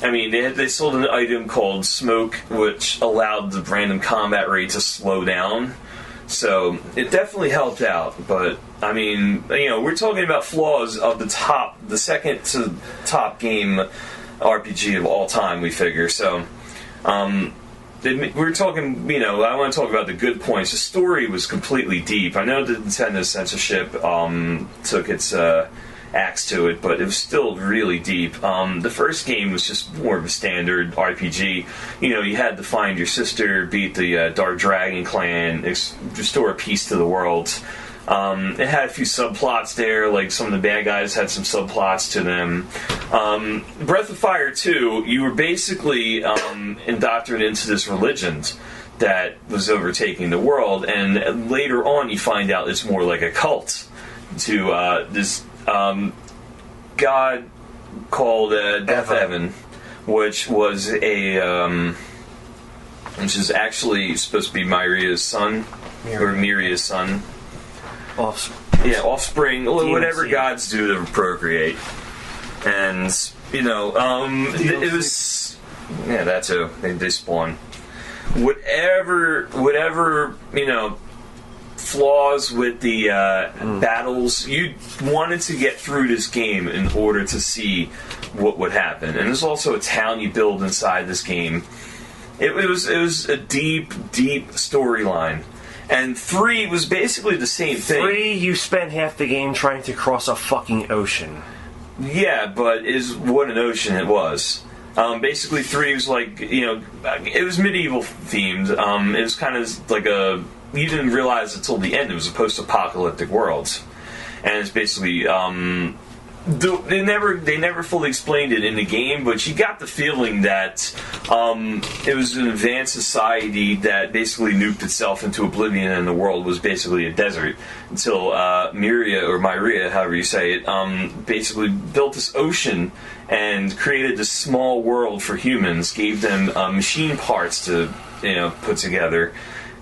I mean, they sold an item called Smoke, which allowed the random combat rate to slow down. So it definitely helped out, but I mean, we're talking about flaws of the second to top game RPG of all time, we figure. So, we're talking, I want to talk about the good points. The story was completely deep. I know the Nintendo censorship took its axe to it, but it was still really deep. The first game was just more of a standard RPG. You had to find your sister, beat the Dark Dragon Clan, restore peace to the world. It had a few subplots there, some of the bad guys had some subplots to them. Breath of Fire 2, you were basically indoctrinated into this religion that was overtaking the world, and later on you find out it's more like a cult to this god called Death Evan, which was which is actually supposed to be Myria's son, or Myria's son. Offspring, whatever gods do to procreate. And, it was... Yeah, that too. They spawn. Whatever, flaws with the battles, you wanted to get through this game in order to see what would happen. And there's also a town you build inside this game. It was a deep storyline. And 3 was basically the same thing. 3, you spent half the game trying to cross a fucking ocean. Yeah, but what an ocean it was. Basically 3 was it was medieval themed. It was kind of you didn't realize until the end it was a post-apocalyptic world. And it's basically they never fully explained it in the game, but you got the feeling that it was an advanced society that basically nuked itself into oblivion, and the world was basically a desert until Myria, however you say it, basically built this ocean and created this small world for humans, gave them machine parts to put together,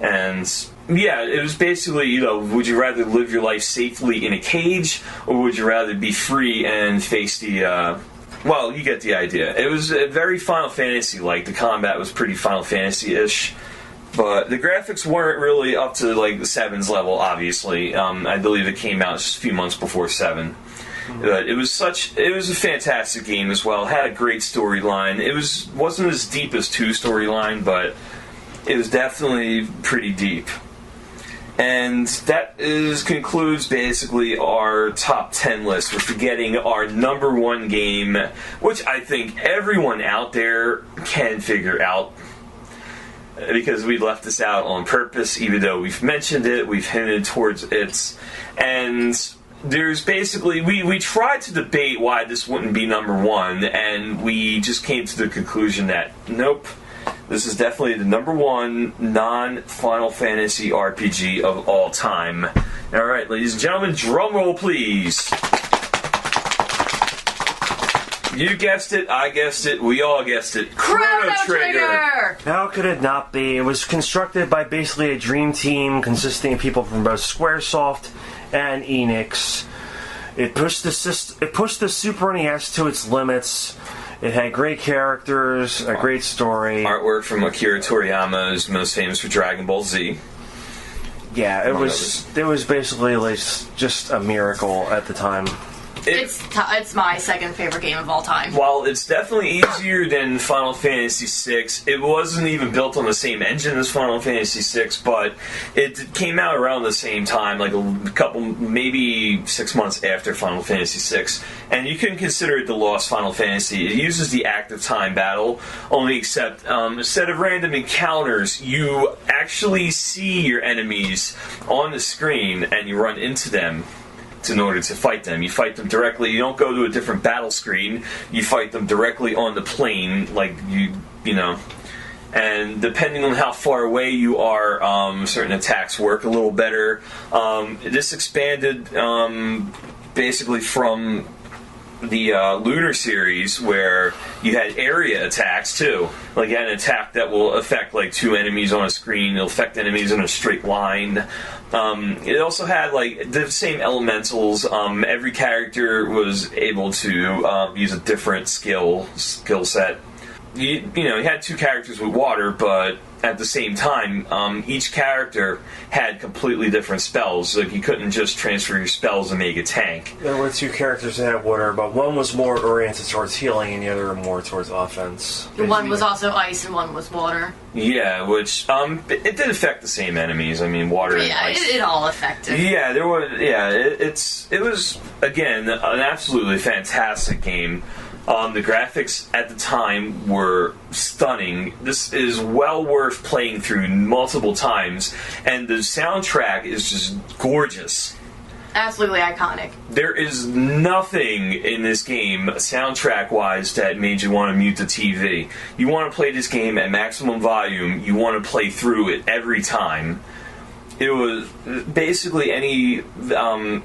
and. Yeah, it was basically, would you rather live your life safely in a cage, or would you rather be free and face the, well, you get the idea. It was very Final Fantasy-like. The combat was pretty Final Fantasy-ish, but the graphics weren't really up to, the 7's level, obviously. I believe it came out just a few months before 7. But it was a fantastic game as well. It had a great storyline. It wasn't as deep as 2 storyline, but it was definitely pretty deep. And that concludes basically our top 10 list. We're forgetting our number 1 game, which I think everyone out there can figure out, because we left this out on purpose, even though we've mentioned it, we've hinted towards it. And there's basically, we tried to debate why this wouldn't be number 1, and we just came to the conclusion that, nope. This is definitely the number 1 non-Final Fantasy RPG of all time. Alright, ladies and gentlemen, drum roll please. You guessed it, I guessed it, we all guessed it. Chrono Trigger! How could it not be? It was constructed by basically a dream team consisting of people from both Squaresoft and Enix. It pushed the Super NES to its limits. It had great characters, a great story. Artwork from Akira Toriyama is most famous for Dragon Ball Z. Yeah, it was basically just a miracle at the time. It's my second favorite game of all time. While it's definitely easier than Final Fantasy VI, it wasn't even built on the same engine as Final Fantasy VI, but it came out around the same time, like a couple, maybe 6 months after Final Fantasy VI, and you can consider it the lost Final Fantasy. It uses the active time battle, only except instead of random encounters, you actually see your enemies on the screen and you run into them. In order to fight them. You fight them directly. You don't go to a different battle screen. You fight them directly on the plane, and depending on how far away you are, certain attacks work a little better. This expanded basically from the Lunar series, where you had area attacks too. Like you had an attack that will affect 2 enemies on a screen. It'll affect enemies in a straight line. It also had the same elementals. Every character was able to use a different skill set. You had 2 characters with water, but at the same time, each character had completely different spells. You couldn't just transfer your spells and make a tank. There were 2 characters that had water, but one was more oriented towards healing and the other more towards offense. One was also ice and one was water. Yeah, which it did affect the same enemies. I mean, water and ice. It all affected. Yeah, there was. Yeah, it was again an absolutely fantastic game. The graphics at the time were stunning. This is well worth playing through multiple times, and the soundtrack is just gorgeous. Absolutely iconic. There is nothing in this game, soundtrack-wise, that made you want to mute the TV. You want to play this game at maximum volume, you want to play through it every time. It was basically any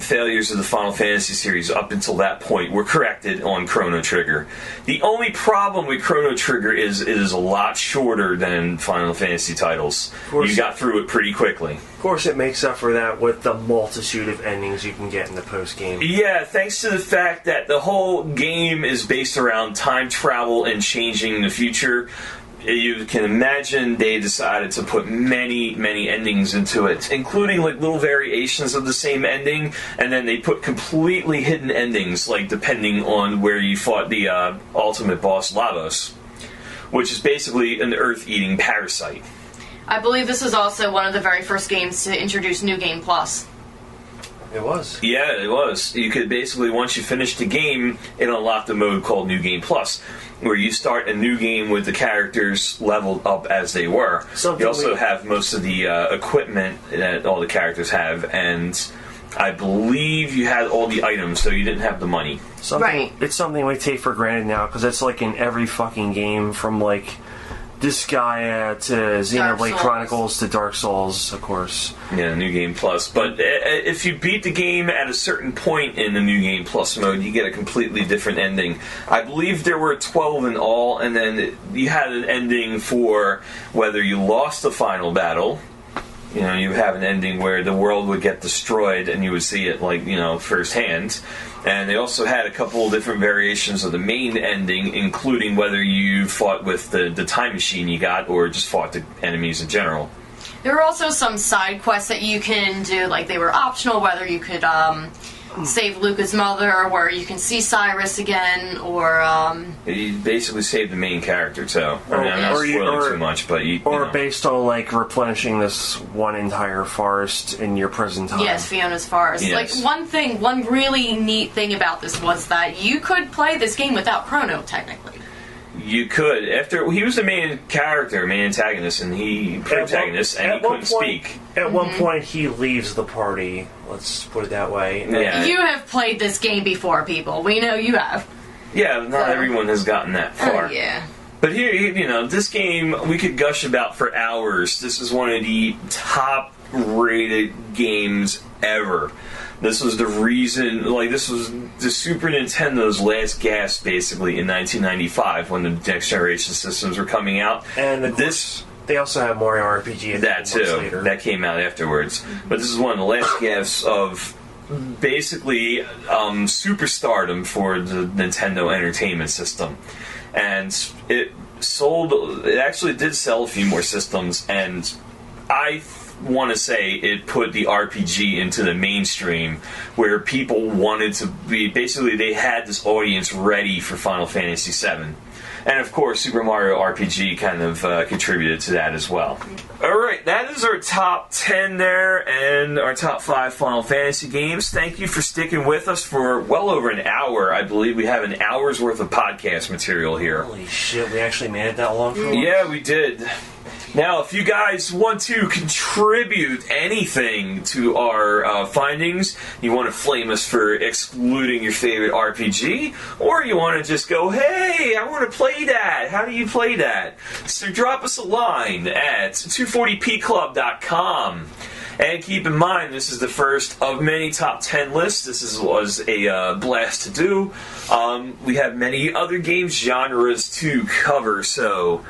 failures of the Final Fantasy series up until that point were corrected on Chrono Trigger. The only problem with Chrono Trigger is it is a lot shorter than Final Fantasy titles. You got through it pretty quickly. Of course, it makes up for that with the multitude of endings you can get in the post-game. Yeah, thanks to the fact that the whole game is based around time travel and changing the future. You can imagine they decided to put many, many endings into it, including little variations of the same ending, and then they put completely hidden endings, depending on where you fought the ultimate boss, Lavos, which is basically an earth-eating parasite. I believe this was also one of the very first games to introduce New Game Plus. It was. Yeah, it was. You could basically, once you finish the game, it unlocked a mode called New Game Plus, where you start a new game with the characters leveled up as they were. You also have most of the equipment that all the characters have, and I believe you had all the items, so you didn't have the money. Right. It's something we take for granted now because it's like in every fucking game from like Disgaea to Xenoblade Souls. Chronicles to Dark Souls, of course. Yeah, New Game Plus. But if you beat the game at a certain point in the New Game Plus mode, you get a completely different ending. I believe there were 12 in all, and then you had an ending for whether you lost the final battle. You know, you have an ending where the world would get destroyed and you would see it, like, you know, firsthand. And they also had a couple of different variations of the main ending, including whether you fought with the time machine you got or just fought the enemies in general. There were also some side quests that you can do, like they were optional, whether you could save Luca's mother, where you can see Cyrus again, or... You basically saved the main character, too. I mean, I'm not spoiling too much, but you know. Based on, like, replenishing this one entire forest in your prison time. Yes, Fiona's Forest. Yes. Like, one really neat thing about this was that you could play this game without Chrono, technically. You could. After he was the main character, main antagonist, and he protagonist, and he couldn't speak. At one point, he leaves the party. Let's put it that way. Yeah. You have played this game before, people. We know you have. Yeah, not everyone has gotten that far. Yeah. But here, you know, this game we could gush about for hours. This is one of the top-rated games ever. This was the reason, like, this was the Super Nintendo's last gasp, basically, in 1995 when the next generation systems were coming out. And they also have Mario RPG. That too. Later. That came out afterwards. But this is one of the last gasps of basically superstardom for the Nintendo Entertainment System. And it actually did sell a few more systems, and I want to say it put the RPG into the mainstream where people wanted to be, basically they had this audience ready for Final Fantasy VII. And of course, Super Mario RPG kind of contributed to that as well. Alright, that is our top 10 there, and our top 5 Final Fantasy games. Thank you for sticking with us for well over an hour. I believe we have an hour's worth of podcast material here. Holy shit, we actually made it that long for once? Yeah, we did. Now, if you guys want to contribute anything to our findings, you want to flame us for excluding your favorite RPG, or you want to just go, hey, I want to play that. How do you play that? So drop us a line at 240pclub.com. And keep in mind, this is the first of many top 10 lists. This was a blast to do. We have many other games genres to cover, so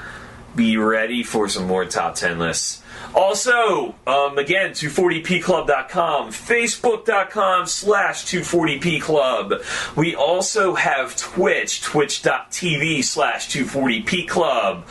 be ready for some more top 10 lists. Also, again, 240pclub.com, facebook.com/240pclub. We also have Twitch, twitch.tv/240pclub.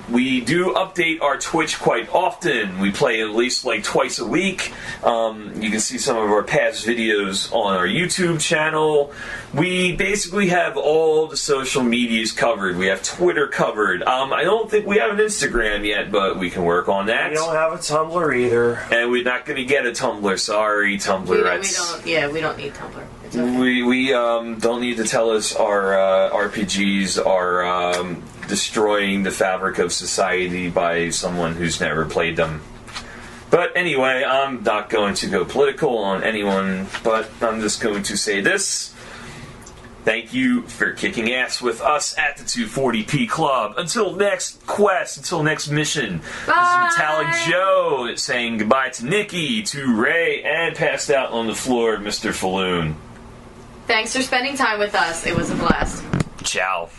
We do update our Twitch quite often. We play at least like twice a week. You can see some of our past videos on our YouTube channel. We basically have all the social medias covered. We have Twitter covered. I don't think we have an Instagram yet, but we can work on that. We don't have a Tumblr either. And we're not going to get a Tumblr. Sorry, Tumblr. We don't need Tumblr. It's okay. We don't need to tell us our RPGs are destroying the fabric of society by someone who's never played them. But anyway, I'm not going to go political on anyone, but I'm just going to say this. Thank you for kicking ass with us at the 240p Club. Until next quest, until next mission. Bye. This is Metallic Joe saying goodbye to Nikki, to Ray, and passed out on the floor, Mr. Falloon. Thanks for spending time with us. It was a blast. Ciao.